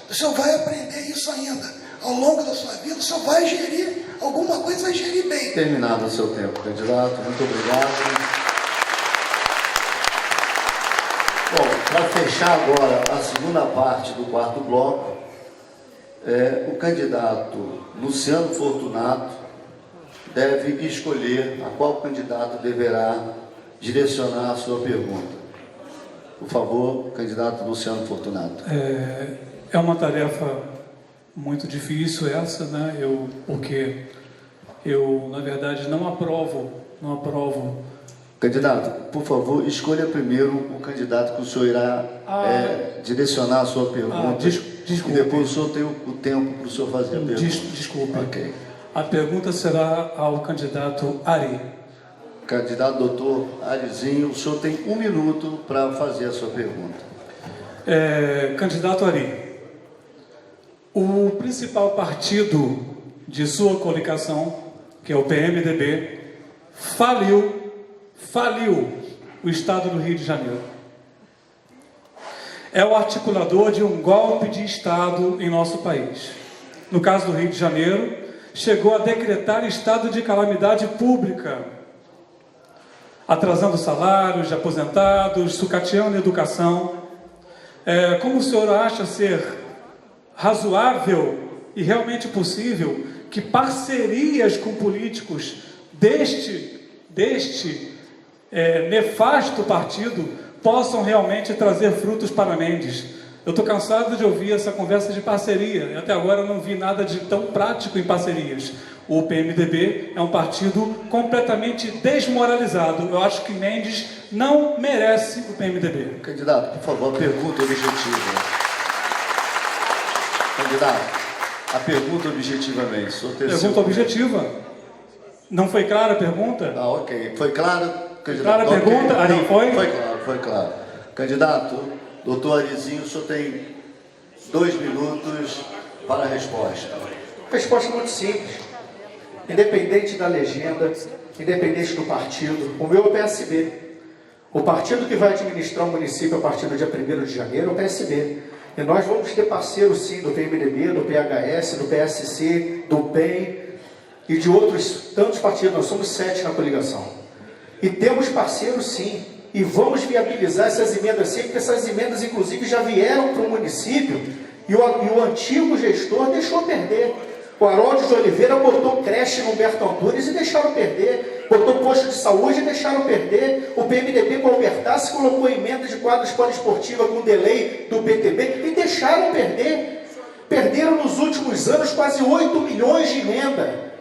O senhor vai aprender isso ainda. Ao longo da sua vida, o senhor vai gerir alguma coisa, vai gerir bem. Terminado o seu tempo, candidato. Muito obrigado. Bom, para fechar agora a segunda parte do quarto bloco, o candidato Luciano Fortunato deve escolher a qual candidato deverá direcionar a sua pergunta. Por favor, candidato Luciano Fortunato. É uma tarefa muito difícil essa, né? Porque eu, na verdade, não aprovo. Candidato, por favor, escolha primeiro o candidato que o senhor irá direcionar a sua pergunta. Desculpe. E depois o senhor tem o tempo para o senhor fazer a pergunta. Desculpe. Ok. A pergunta será ao candidato Ari. Candidato doutor Arizinho, o senhor tem 1 minuto para fazer a sua pergunta. Candidato Ari, o principal partido de sua coligação, que é o PMDB, faliu o Estado do Rio de Janeiro. É o articulador de um golpe de Estado em nosso país. No caso do Rio de Janeiro, chegou a decretar estado de calamidade pública, atrasando salários de aposentados, sucateando a educação. Como o senhor acha ser razoável e realmente possível que parcerias com políticos deste nefasto partido possam realmente trazer frutos para Mendes? Eu estou cansado de ouvir essa conversa de parceria. Até agora eu não vi nada de tão prático em parcerias. O PMDB é um partido completamente desmoralizado. Eu acho que Mendes não merece o PMDB. Candidato, por favor, a pergunta objetiva. Candidato, a pergunta objetivamente. Pergunta objetiva. Não foi clara a pergunta? Ok. Foi claro, candidato? Clara a pergunta? Ari, foi? Foi claro. Candidato, doutor Arizinho, o senhor tem 2 minutos para a resposta. Resposta muito simples. Independente da legenda, independente do partido, o meu é o PSB. O partido que vai administrar o município a partir do dia 1º de janeiro é o PSB. E nós vamos ter parceiros sim do PMDB, do PHS, do PSC, do PEN e de outros tantos partidos. Nós somos 7 na coligação. E temos parceiros sim. E vamos viabilizar essas emendas sim, porque essas emendas inclusive já vieram para o município e o antigo gestor deixou perder. O Harold de Oliveira botou creche no Humberto Antunes e deixaram perder. Botou posto de saúde e deixaram perder. O PMDB com o Albertassi colocou emenda de quadra poliesportiva com delay do PTB e deixaram perder. Perderam nos últimos anos quase 8 milhões de emenda.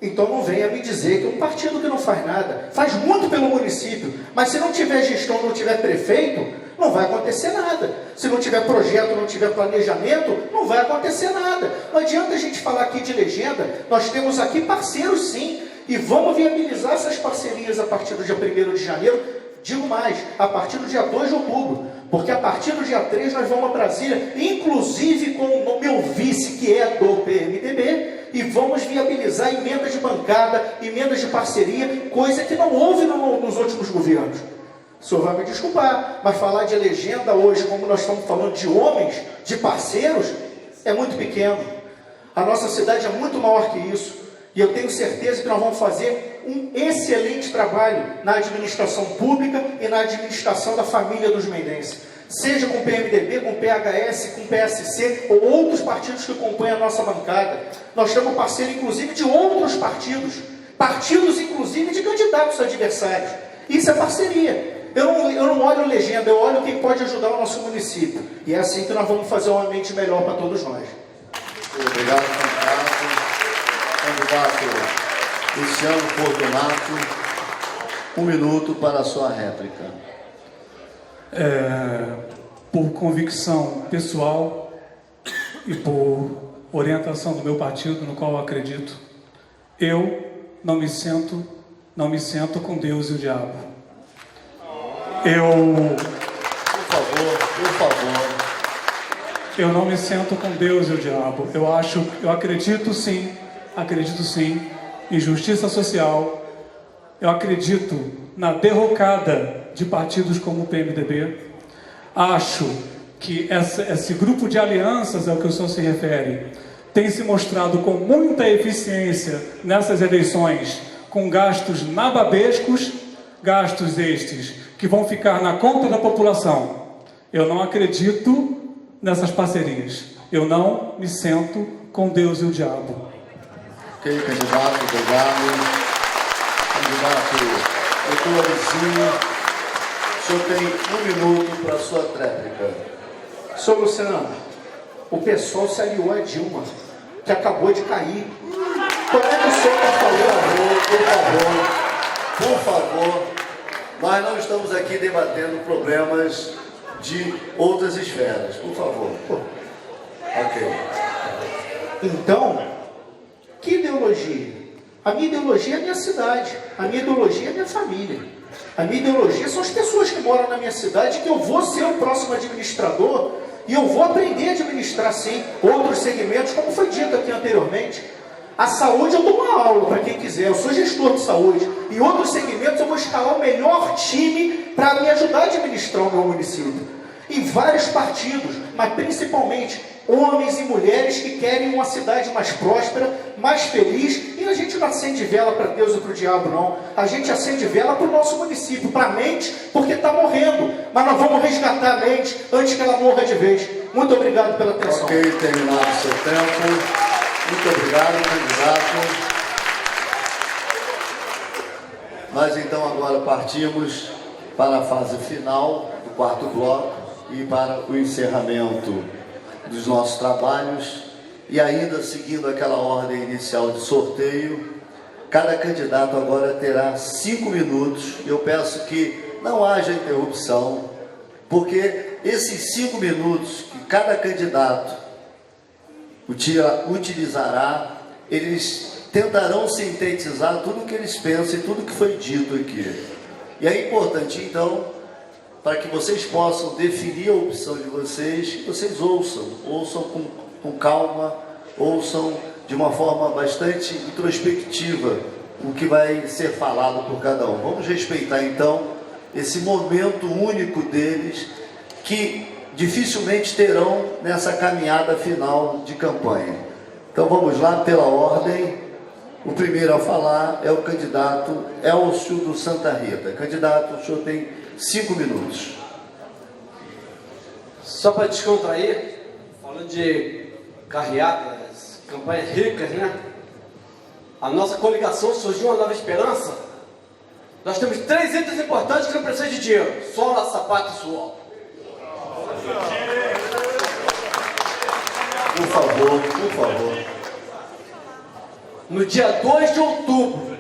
Então não venha me dizer que um partido que não faz nada, faz muito pelo município, mas se não tiver gestão, não tiver prefeito, não vai acontecer nada. Se não tiver projeto, não tiver planejamento, não vai acontecer nada. Não adianta a gente falar aqui de legenda, nós temos aqui parceiros sim, e vamos viabilizar essas parcerias a partir do dia 1º de janeiro, digo mais, a partir do dia 2 de outubro, porque a partir do dia 3 nós vamos a Brasília, inclusive com o meu vice, que é do PMDB, e vamos viabilizar emendas de bancada, emendas de parceria, coisa que não houve nos últimos governos. O senhor vai me desculpar, mas falar de legenda hoje, como nós estamos falando de homens, de parceiros, é muito pequeno. A nossa cidade é muito maior que isso. E eu tenho certeza que nós vamos fazer um excelente trabalho na administração pública e na administração da família dos mendenses. Seja com o PMDB, com o PHS, com o PSC ou outros partidos que compõem a nossa bancada. Nós temos parceiro, inclusive, de outros partidos partidos, inclusive, de candidatos adversários. Isso é parceria. Eu não olho legenda, eu olho quem pode ajudar o nosso município. E é assim que nós vamos fazer um ambiente melhor para todos nós. Obrigado, candidato Luciano Fortunato. 1 minuto para a sua réplica. Por convicção pessoal e por orientação do meu partido, no qual eu acredito, eu não me sento com Deus e o diabo. Por favor. Eu não me sento com Deus e o diabo. Eu acredito sim em justiça social. Eu acredito na derrocada de partidos como o PMDB. Acho que esse grupo de alianças ao que o senhor se refere tem se mostrado com muita eficiência nessas eleições, com gastos nababescos, gastos estes que vão ficar na conta da população. Eu não acredito nessas parcerias. Eu não me sento com Deus e o diabo. Ok, candidato, obrigado. Candidato doutor Alicinho, o senhor tem 1 minuto para a sua tréplica. Senhor Luciano, o pessoal se aliou a Dilma, que acabou de cair. Como é que o senhor está falando? Por favor, nós não estamos aqui debatendo problemas de outras esferas. Por favor. Ok. Então, que ideologia? A minha ideologia é a minha cidade. A minha ideologia é a minha família. A minha ideologia são as pessoas que moram na minha cidade, que eu vou ser o próximo administrador e eu vou aprender a administrar, sim, outros segmentos, como foi dito aqui anteriormente. A saúde eu dou uma aula para quem quiser, eu sou gestor de saúde. Em outros segmentos eu vou escalar o melhor time para me ajudar a administrar o meu município. Em vários partidos, mas principalmente homens e mulheres que querem uma cidade mais próspera, mais feliz. E a gente não acende vela para Deus e para o diabo, não. A gente acende vela para o nosso município, para a mente, porque está morrendo. Mas nós vamos resgatar a mente antes que ela morra de vez. Muito obrigado pela atenção. Ok, terminado o seu tempo. Muito obrigado, candidato. Nós então agora partimos para a fase final do 4º bloco e para o encerramento dos nossos trabalhos. E ainda seguindo aquela ordem inicial de sorteio, cada candidato agora terá 5 minutos. Eu peço que não haja interrupção, porque esses 5 minutos que cada candidato utilizará, eles tentarão sintetizar tudo o que eles pensam e tudo que foi dito aqui. E é importante, então, para que vocês possam definir a opção de vocês, que vocês ouçam com calma, ouçam de uma forma bastante introspectiva o que vai ser falado por cada um. Vamos respeitar, então, esse momento único deles, que dificilmente terão nessa caminhada final de campanha. Então vamos lá, pela ordem. O primeiro a falar é o candidato Elcio do Santa Rita. Candidato, o senhor tem 5 minutos. Só para descontrair, falando de carreatas, campanhas ricas, né? A nossa coligação surgiu uma nova esperança. Nós temos 3 itens importantes que não precisam de dinheiro: sola, sapato e suor. Por favor. No dia 2 de outubro,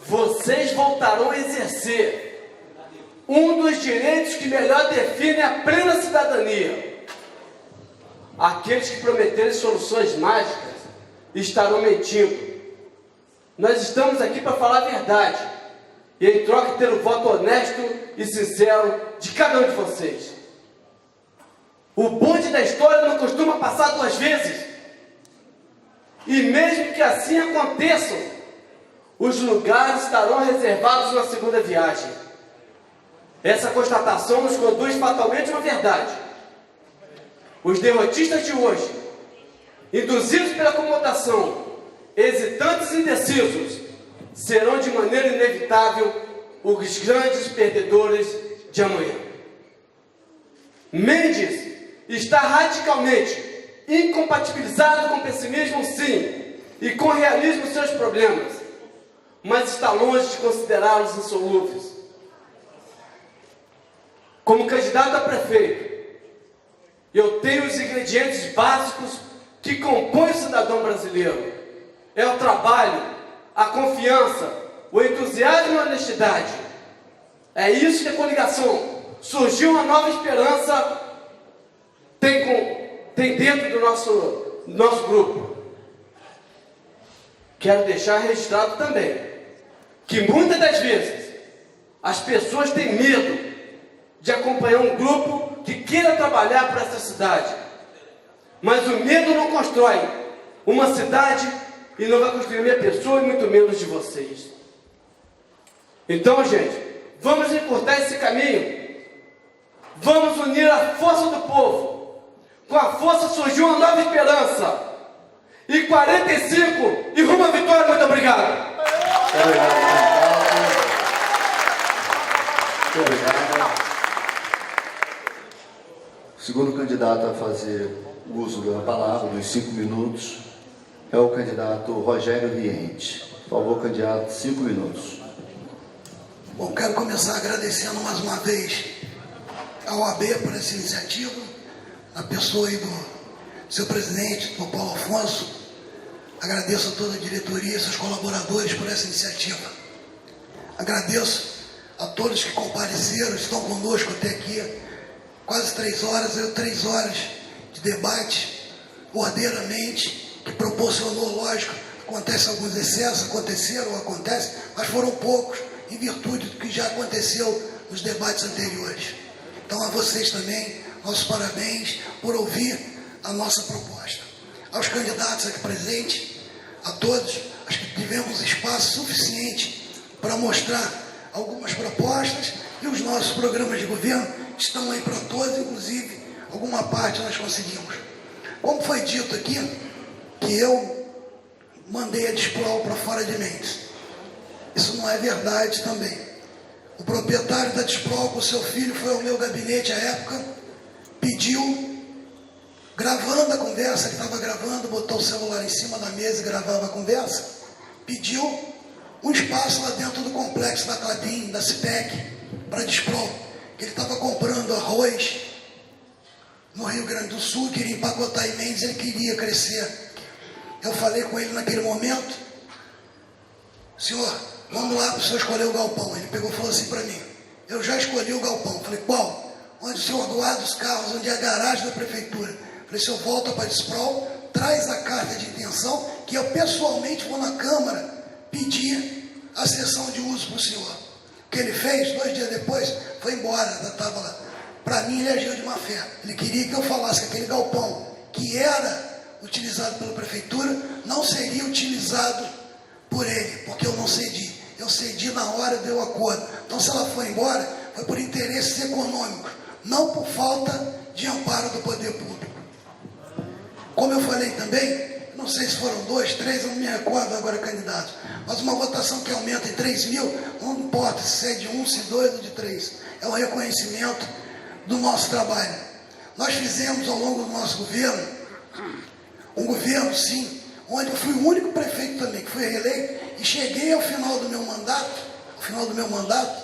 vocês voltarão a exercer um dos direitos que melhor definem a plena cidadania. Aqueles que prometerem soluções mágicas estarão mentindo. Nós estamos aqui para falar a verdade e, em troca, ter o voto honesto e sincero de cada um de vocês. O bonde da história não costuma passar 2 vezes. E mesmo que assim aconteça, os lugares estarão reservados na segunda viagem. Essa constatação nos conduz fatalmente a uma verdade. Os derrotistas de hoje, induzidos pela acomodação, hesitantes e indecisos, serão de maneira inevitável os grandes perdedores de amanhã. Mendes está radicalmente incompatibilizado com pessimismo, sim, e com realismo seus problemas. mas está longe de considerá-los insolúveis. Como candidato a prefeito, eu tenho os ingredientes básicos que compõem o cidadão brasileiro. É o trabalho, a confiança, o entusiasmo e a honestidade. É isso que a coligação Surgiu uma Nova Esperança tem dentro do nosso grupo. Quero deixar registrado também que muitas das vezes as pessoas têm medo de acompanhar um grupo que queira trabalhar para essa cidade. Mas o medo não constrói uma cidade e não vai construir minha pessoa e muito menos de vocês. Então, gente, vamos encurtar esse caminho. Vamos unir a força do povo. Com a força surgiu uma nova esperança. E 45 e rumo à vitória. Muito obrigado. Muito obrigado. O segundo candidato a fazer uso da palavra, dos 5 minutos, é o candidato Rogério Riente. Por favor, candidato, 5 minutos. Bom, quero começar agradecendo mais uma vez a OAB por essa iniciativa, a pessoa aí do seu presidente, do Paulo Afonso. Agradeço a toda a diretoria e seus colaboradores por essa iniciativa. Agradeço a todos que compareceram, estão conosco até aqui, quase 3 horas, 3 horas de debate, ordeiramente, que proporcionou, lógico, acontece alguns excessos, aconteceram ou acontecem, mas foram poucos, em virtude do que já aconteceu nos debates anteriores. Então, a vocês também, nossos parabéns por ouvir a nossa proposta. Aos candidatos aqui presentes, a todos, acho que tivemos espaço suficiente para mostrar algumas propostas e os nossos programas de governo estão aí para todos, inclusive alguma parte nós conseguimos. Como foi dito aqui, que eu mandei a Desprol para fora de Mendes. Isso não é verdade também. O proprietário da Desprol, com seu filho, foi ao meu gabinete à época, pediu, gravando a conversa, ele estava gravando, botou o celular em cima da mesa e gravava a conversa, pediu um espaço lá dentro do complexo da Clabin, da Cipec, para Desprol, que ele estava comprando arroz no Rio Grande do Sul, queria empacotar em Mendes, ele queria crescer. Eu falei com ele naquele momento: senhor, vamos lá para o senhor escolher o galpão. Ele pegou e falou assim para mim: eu já escolhi o galpão. Falei: qual? Onde o senhor guarda os carros, onde é a garagem da prefeitura. Falei: senhor, volta para Desprol, traz a carta de intenção, que eu pessoalmente vou na Câmara pedir a cessão de uso para o senhor. O que ele fez, 2 dias depois, foi embora, estava lá. Para mim, ele agiu de má fé. Ele queria que eu falasse que aquele galpão, que era utilizado pela prefeitura, não seria utilizado por ele, porque eu não cedi. Eu cedi na hora, deu acordo. Então, se ela foi embora, foi por interesses econômicos, não por falta de amparo do poder público. Como eu falei também, não sei se foram 2, 3, eu não me recordo agora, candidatos, mas uma votação que aumenta em 3 mil, não importa se é de 1, se 2 ou de 3, é um reconhecimento do nosso trabalho. Nós fizemos ao longo do nosso governo, um governo, sim, onde eu fui o único prefeito também que fui reeleito, e cheguei ao final do meu mandato,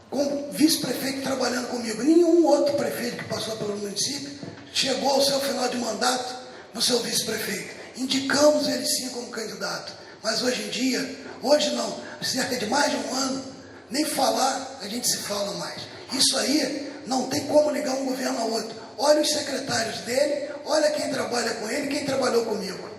com vice-prefeito trabalhando comigo. Nenhum outro prefeito que passou pelo município chegou ao seu final de mandato no seu vice-prefeito. Indicamos ele sim como candidato, mas hoje em dia, hoje não, cerca de mais de um ano, nem falar a gente se fala mais. Isso aí não tem como ligar um governo ao outro. Olha os secretários dele, olha quem trabalha com ele, quem trabalhou comigo.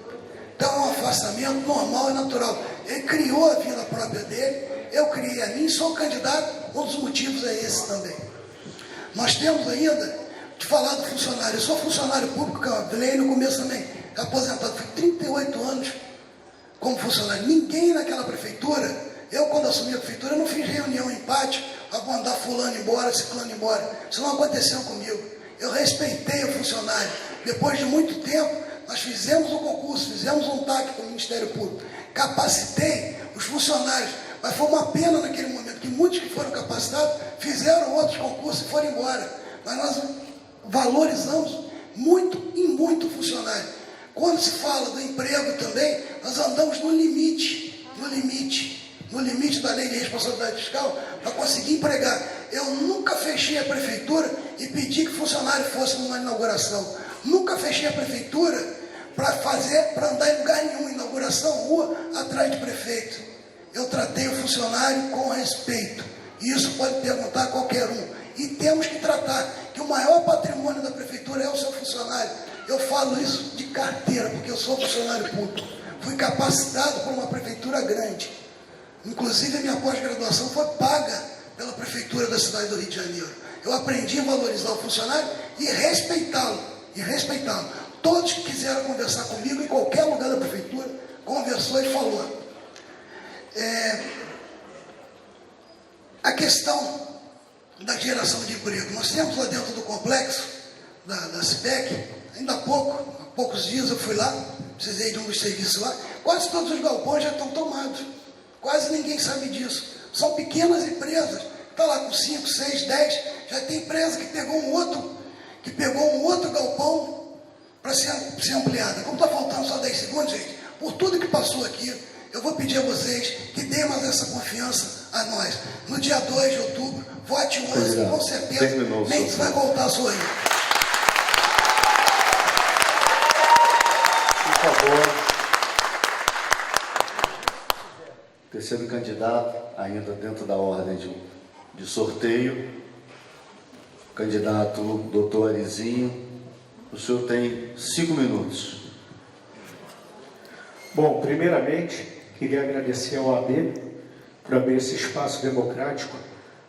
Então é um afastamento normal e natural. Ele criou a vila própria dele, eu criei a minha, sou candidato, um dos motivos é esse também. Nós temos ainda de falar do funcionário. Eu sou funcionário público, que eu falei no começo também, aposentado, fui 38 anos como funcionário. Ninguém naquela prefeitura, eu quando assumi a prefeitura, eu não fiz reunião em pátio para mandar fulano embora, ciclano embora. Isso não aconteceu comigo. Eu respeitei o funcionário. Depois de muito tempo, nós fizemos um concurso, fizemos um TAC com o Ministério Público, capacitei os funcionários, mas foi uma pena naquele momento que muitos que foram capacitados fizeram outros concursos e foram embora. Mas nós valorizamos muito e muito o funcionário. Quando se fala do emprego também, nós andamos no limite, no limite da lei de responsabilidade fiscal, para conseguir empregar. Eu nunca fechei a prefeitura e pedi que funcionário fosse numa inauguração. Nunca fechei a prefeitura para andar em lugar nenhum, inauguração, rua, atrás de prefeito. Eu tratei o funcionário com respeito. E isso pode perguntar a qualquer um. E temos que tratar que o maior patrimônio da prefeitura é o seu funcionário. Eu falo isso de carteira, porque eu sou funcionário público. Fui capacitado por uma prefeitura grande. Inclusive, a minha pós-graduação foi paga pela prefeitura da cidade do Rio de Janeiro. Eu aprendi a valorizar o funcionário e respeitá-lo. Todos que quiseram conversar comigo, em qualquer lugar da prefeitura, conversou e falou. A questão da geração de emprego. Nós temos lá dentro do complexo da CIPEC, ainda há poucos dias eu fui lá, precisei de um serviço lá, quase todos os galpões já estão tomados. Quase ninguém sabe disso. São pequenas empresas. Está lá com 5, 6, 10. Já tem empresa que pegou um outro galpão para ser ampliada. Como está faltando só 10 segundos, gente, por tudo que passou aqui, eu vou pedir a vocês que deem mais essa confiança a nós. No dia 2 de outubro, vote 11, com certeza, Mendes vai voltar a sorrir. Por favor. Terceiro candidato, ainda dentro da ordem de sorteio, candidato doutor Arizinho, o senhor tem 5 minutos. Bom, primeiramente, queria agradecer ao AB por abrir esse espaço democrático,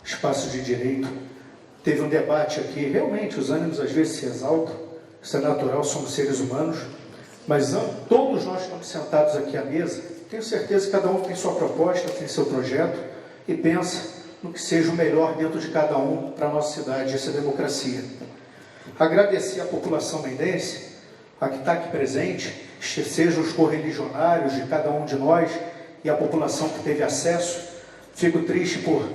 espaço de direito. Teve um debate aqui, realmente os ânimos às vezes se exaltam, isso é natural, somos seres humanos, mas todos nós estamos sentados aqui à mesa, tenho certeza que cada um tem sua proposta, tem seu projeto e pensa no que seja o melhor dentro de cada um para a nossa cidade, essa é a democracia. Agradecer à população mendense, a que está aqui presente, sejam os correligionários de cada um de nós e a população que teve acesso. Fico triste por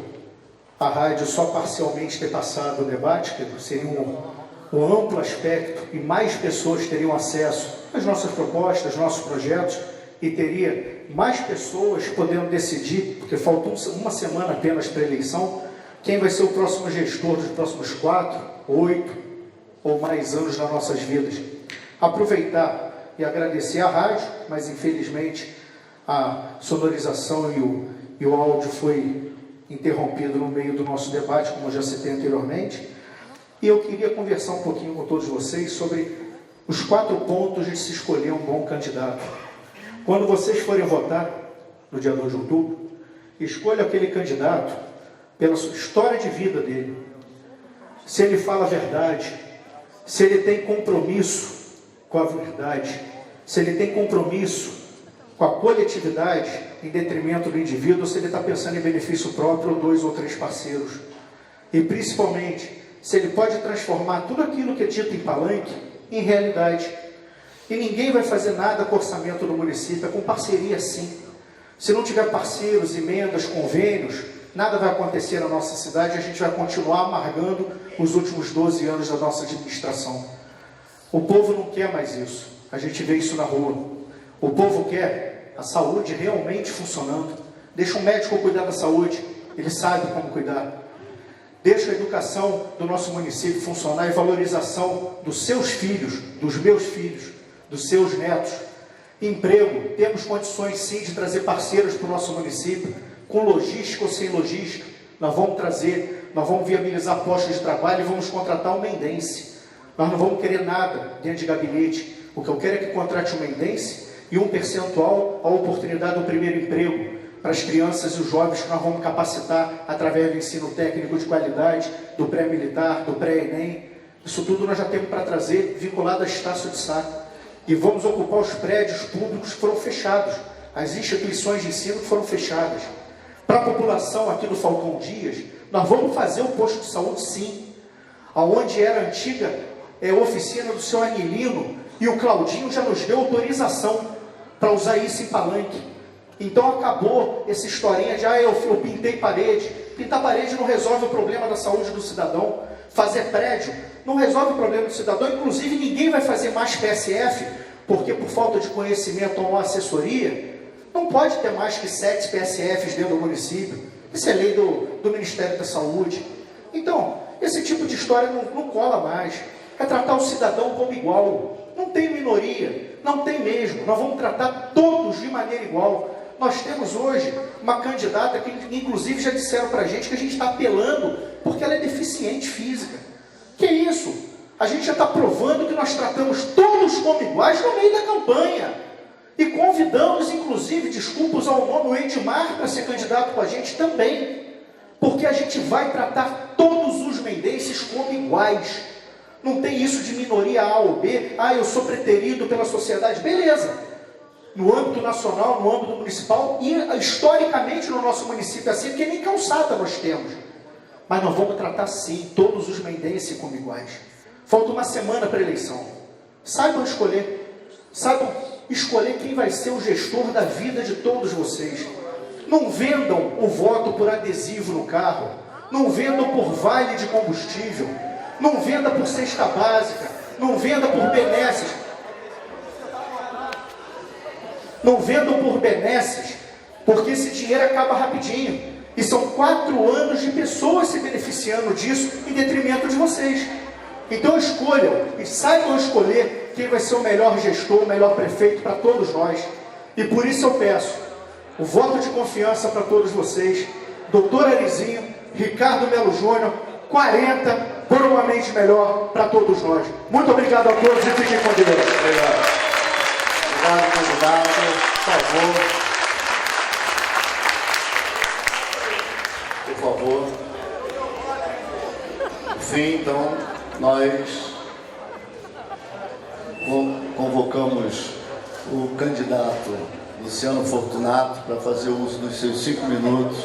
a rádio só parcialmente ter passado o debate, que seria um amplo aspecto e mais pessoas teriam acesso às nossas propostas, aos nossos projetos, e teria mais pessoas podendo decidir, porque faltou uma semana apenas para a eleição, quem vai ser o próximo gestor dos próximos 4, 8 ou mais anos das nossas vidas. Aproveitar e agradecer à rádio, mas infelizmente a sonorização e o áudio foi interrompido no meio do nosso debate, como eu já citei anteriormente, e eu queria conversar um pouquinho com todos vocês sobre os 4 pontos de se escolher um bom candidato. Quando vocês forem votar, no dia 2 de outubro, escolha aquele candidato pela sua história de vida dele. Se ele fala a verdade, se ele tem compromisso com a verdade, se ele tem compromisso com a coletividade em detrimento do indivíduo, ou se ele está pensando em benefício próprio ou 2 ou 3 parceiros. E principalmente, se ele pode transformar tudo aquilo que é dito em palanque em realidade. E ninguém vai fazer nada com o orçamento do município, é com parceria sim. Se não tiver parceiros, emendas, convênios, nada vai acontecer na nossa cidade e a gente vai continuar amargando os últimos 12 anos da nossa administração. O povo não quer mais isso, a gente vê isso na rua. O povo quer a saúde realmente funcionando. Deixa um médico cuidar da saúde, ele sabe como cuidar. Deixa a educação do nosso município funcionar e valorização dos seus filhos, dos meus filhos, dos seus netos. Emprego, temos condições sim de trazer parceiros para o nosso município, com logística ou sem logística. Nós vamos trazer, nós vamos viabilizar postos de trabalho e vamos contratar um mendense. Nós não vamos querer nada dentro de gabinete. O que eu quero é que contrate um mendense e um percentual a oportunidade do primeiro emprego para as crianças e os jovens que nós vamos capacitar através do ensino técnico de qualidade, do pré-militar, do pré-ENEM. Isso tudo nós já temos para trazer vinculado a Estácio de Sá. E vamos ocupar os prédios públicos que foram fechados, as instituições de ensino que foram fechadas. Para a população aqui do Falcão Dias, nós vamos fazer o posto de saúde sim, aonde era a antiga oficina do seu Anilino, e o Claudinho já nos deu autorização para usar isso em palanque. Então acabou essa historinha de eu pintei parede. Pintar parede não resolve o problema da saúde do cidadão. Fazer prédio não resolve o problema do cidadão. Inclusive ninguém vai fazer mais PSF, porque por falta de conhecimento ou assessoria, Não pode ter mais que 7 PSFs dentro do município. Isso é lei do Ministério da Saúde. Então, esse tipo de história não cola mais. É tratar o cidadão como igual. Não tem minoria, não tem mesmo. Nós vamos tratar todos de maneira igual. Nós temos hoje uma candidata que, inclusive, já disseram para a gente que a gente está apelando porque ela é deficiente física. Que isso? A gente já está provando que nós tratamos todos como iguais no meio da campanha. E convidamos, inclusive, desculpas ao nome, o Edmar para ser candidato com a gente também. Porque a gente vai tratar todos os mendenses como iguais. Não tem isso de minoria A ou B. Ah, eu sou preterido pela sociedade. Beleza. No âmbito nacional, no âmbito municipal e historicamente no nosso município é assim, porque nem calçada nós temos. Mas nós vamos tratar sim todos os mendenses como iguais. Falta uma semana para a eleição. Saibam escolher. Saibam escolher quem vai ser o gestor da vida de todos vocês. Não vendam o voto por adesivo no carro. Não vendam por vale de combustível. Não venda por cesta básica. Não venda por benesses. Não vendam por benesses, porque esse dinheiro acaba rapidinho. E são 4 anos de pessoas se beneficiando disso em detrimento de vocês. Então escolham e saibam escolher quem vai ser o melhor gestor, o melhor prefeito para todos nós. E por isso eu peço o voto de confiança para todos vocês. Doutor Arizinho, Ricardo Melo Júnior, 40, por uma mente melhor para todos nós. Muito obrigado a todos e fiquem com Deus. Obrigado. Obrigado, candidato. Por favor. Por fim, então, nós convocamos o candidato Luciano Fortunato para fazer uso dos seus 5 minutos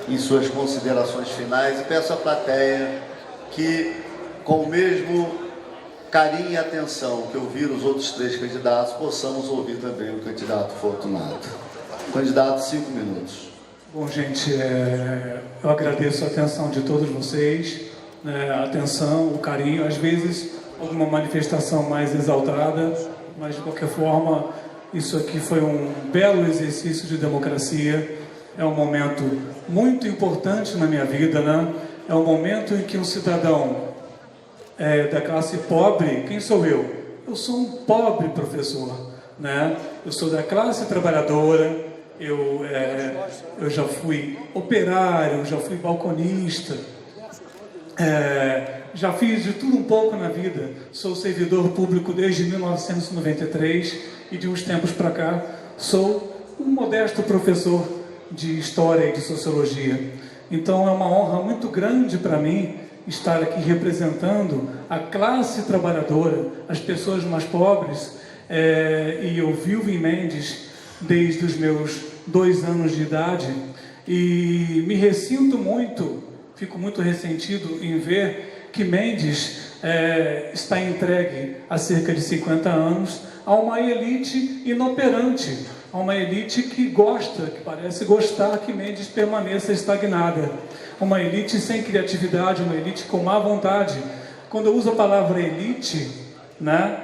em suas considerações finais e peço à plateia que, com o mesmo carinho e atenção que ouvir os outros 3 candidatos, possamos ouvir também o candidato Fortunato. Candidato, 5 minutos. Bom, gente, eu agradeço a atenção de todos vocês, a atenção, o carinho, às vezes alguma manifestação mais exaltada, mas de qualquer forma, isso aqui foi um belo exercício de democracia, é um momento muito importante na minha vida, né? É um momento em que um cidadão da classe pobre, quem sou eu? Eu sou um pobre professor, né? Eu sou da classe trabalhadora, eu já fui operário, já fui balconista, já fiz de tudo um pouco na vida, sou servidor público desde 1993 e de uns tempos para cá sou um modesto professor de História e de Sociologia. Então é uma honra muito grande para mim estar aqui representando a classe trabalhadora, as pessoas mais pobres, e eu vivo em Mendes desde os meus 2 anos de idade e me ressinto muito, fico muito ressentido em ver que Mendes está entregue há cerca de 50 anos a uma elite inoperante, a uma elite que parece gostar que Mendes permaneça estagnada. Uma elite sem criatividade, uma elite com má vontade. Quando eu uso a palavra elite, né,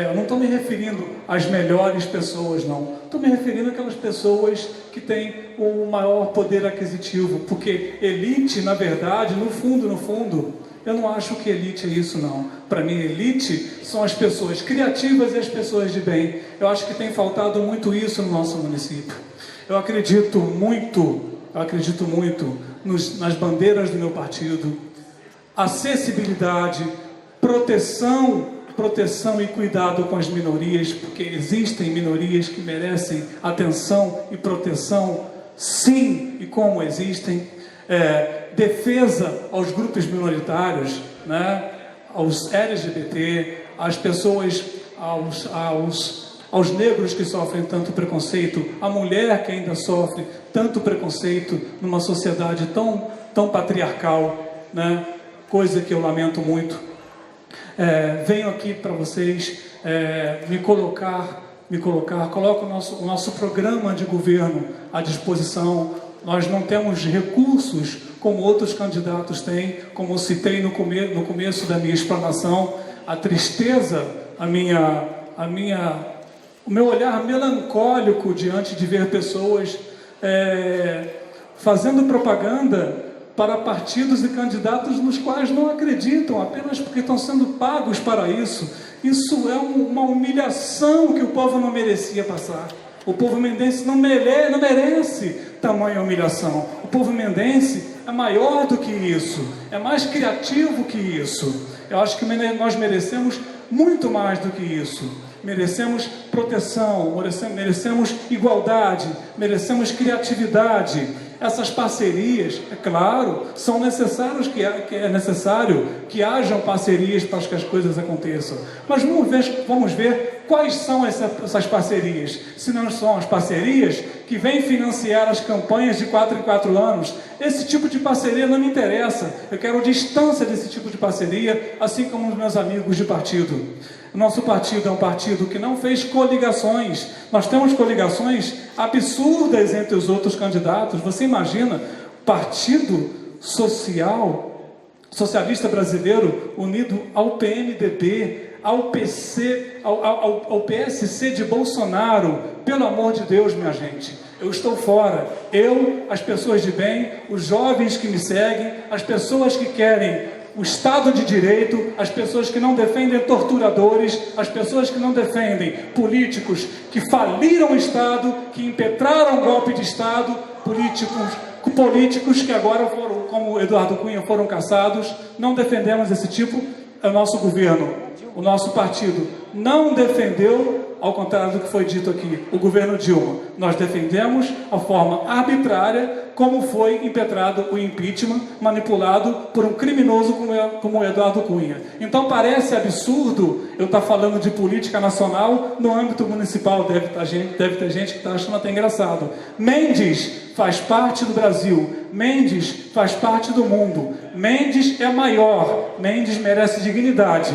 eu não estou me referindo às melhores pessoas, não. Estou me referindo àquelas pessoas que têm o maior poder aquisitivo. Porque elite, na verdade, no fundo, eu não acho que elite é isso, não. Para mim, elite são as pessoas criativas e as pessoas de bem. Eu acho que tem faltado muito isso no nosso município. Eu acredito muito nas bandeiras do meu partido, acessibilidade, proteção e cuidado com as minorias, porque existem minorias que merecem atenção e proteção, sim, e como existem, defesa aos grupos minoritários, né, aos LGBT, às pessoas, aos negros que sofrem tanto preconceito, à mulher que ainda sofre tanto preconceito numa sociedade tão patriarcal, né? Coisa que eu lamento muito. Venho aqui para vocês coloco o nosso programa de governo à disposição. Nós não temos recursos como outros candidatos têm, como eu citei no começo da minha explanação, a tristeza, o meu olhar melancólico diante de ver pessoas fazendo propaganda para partidos e candidatos nos quais não acreditam, apenas porque estão sendo pagos para isso. Isso é uma humilhação que o povo não merecia passar. O povo mendense não merece tamanha humilhação. O povo mendense é maior do que isso, é mais criativo que isso. Eu acho que nós merecemos muito mais do que isso. Merecemos proteção, merecemos igualdade, merecemos criatividade. Essas parcerias, é claro, são necessários, é necessário que hajam parcerias para que as coisas aconteçam. Mas vamos ver quais são essas parcerias. Se não são as parcerias que vêm financiar as campanhas de 4 em 4 anos, esse tipo de parceria não me interessa. Eu quero distância desse tipo de parceria, assim como os meus amigos de partido. O nosso partido é um partido que não fez coligações. Nós temos coligações absurdas entre os outros candidatos. Você imagina, Partido Socialista Brasileiro unido ao PMDB, ao PC, ao PSC de Bolsonaro. Pelo amor de Deus, minha gente, eu estou fora. Eu, as pessoas de bem, os jovens que me seguem, as pessoas que querem o Estado de Direito, as pessoas que não defendem torturadores, as pessoas que não defendem políticos que faliram o Estado, que impetraram o golpe de Estado, políticos que agora foram, como Eduardo Cunha, foram caçados. Não defendemos esse tipo. O nosso governo, o nosso partido não defendeu, ao contrário do que foi dito aqui, o governo Dilma. Nós defendemos a forma arbitrária como foi impetrado o impeachment, manipulado por um criminoso como o Eduardo Cunha. Então parece absurdo eu estar falando de política nacional no âmbito municipal. Deve ter gente que está achando até engraçado. Mendes faz parte do Brasil. Mendes faz parte do mundo. Mendes é maior. Mendes merece dignidade.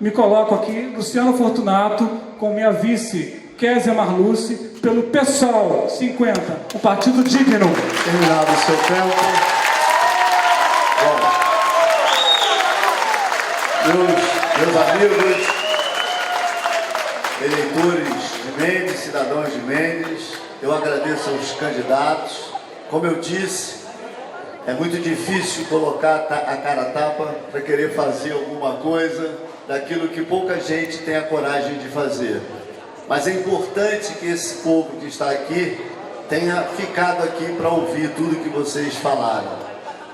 Me coloco aqui, Luciano Fortunato, com minha vice, Kézia Marluce, pelo PSOL 50, um partido digno. Terminado o seu tempo. Bom, meus amigos, eleitores de Mendes, cidadãos de Mendes, eu agradeço aos candidatos. Como eu disse, é muito difícil colocar a cara a tapa para querer fazer alguma coisa daquilo que pouca gente tem a coragem de fazer. Mas é importante que esse povo que está aqui tenha ficado aqui para ouvir tudo que vocês falaram.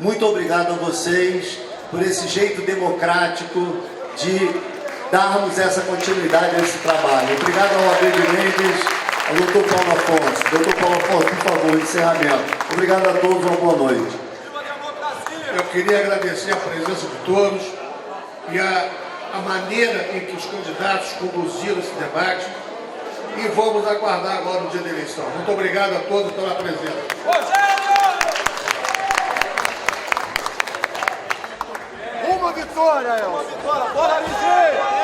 Muito obrigado a vocês por esse jeito democrático de darmos essa continuidade a esse trabalho. Obrigado ao AB de Mendes, ao Dr. Paulo Afonso. Dr. Paulo Afonso, por favor, encerramento. Obrigado a todos, uma boa noite. Eu queria agradecer a presença de todos e a maneira em que os candidatos conduziram esse debate, e vamos aguardar agora o dia da eleição. Muito obrigado a todos pela presença. Uma vitória, Elcio! Uma vitória! Bora, LG!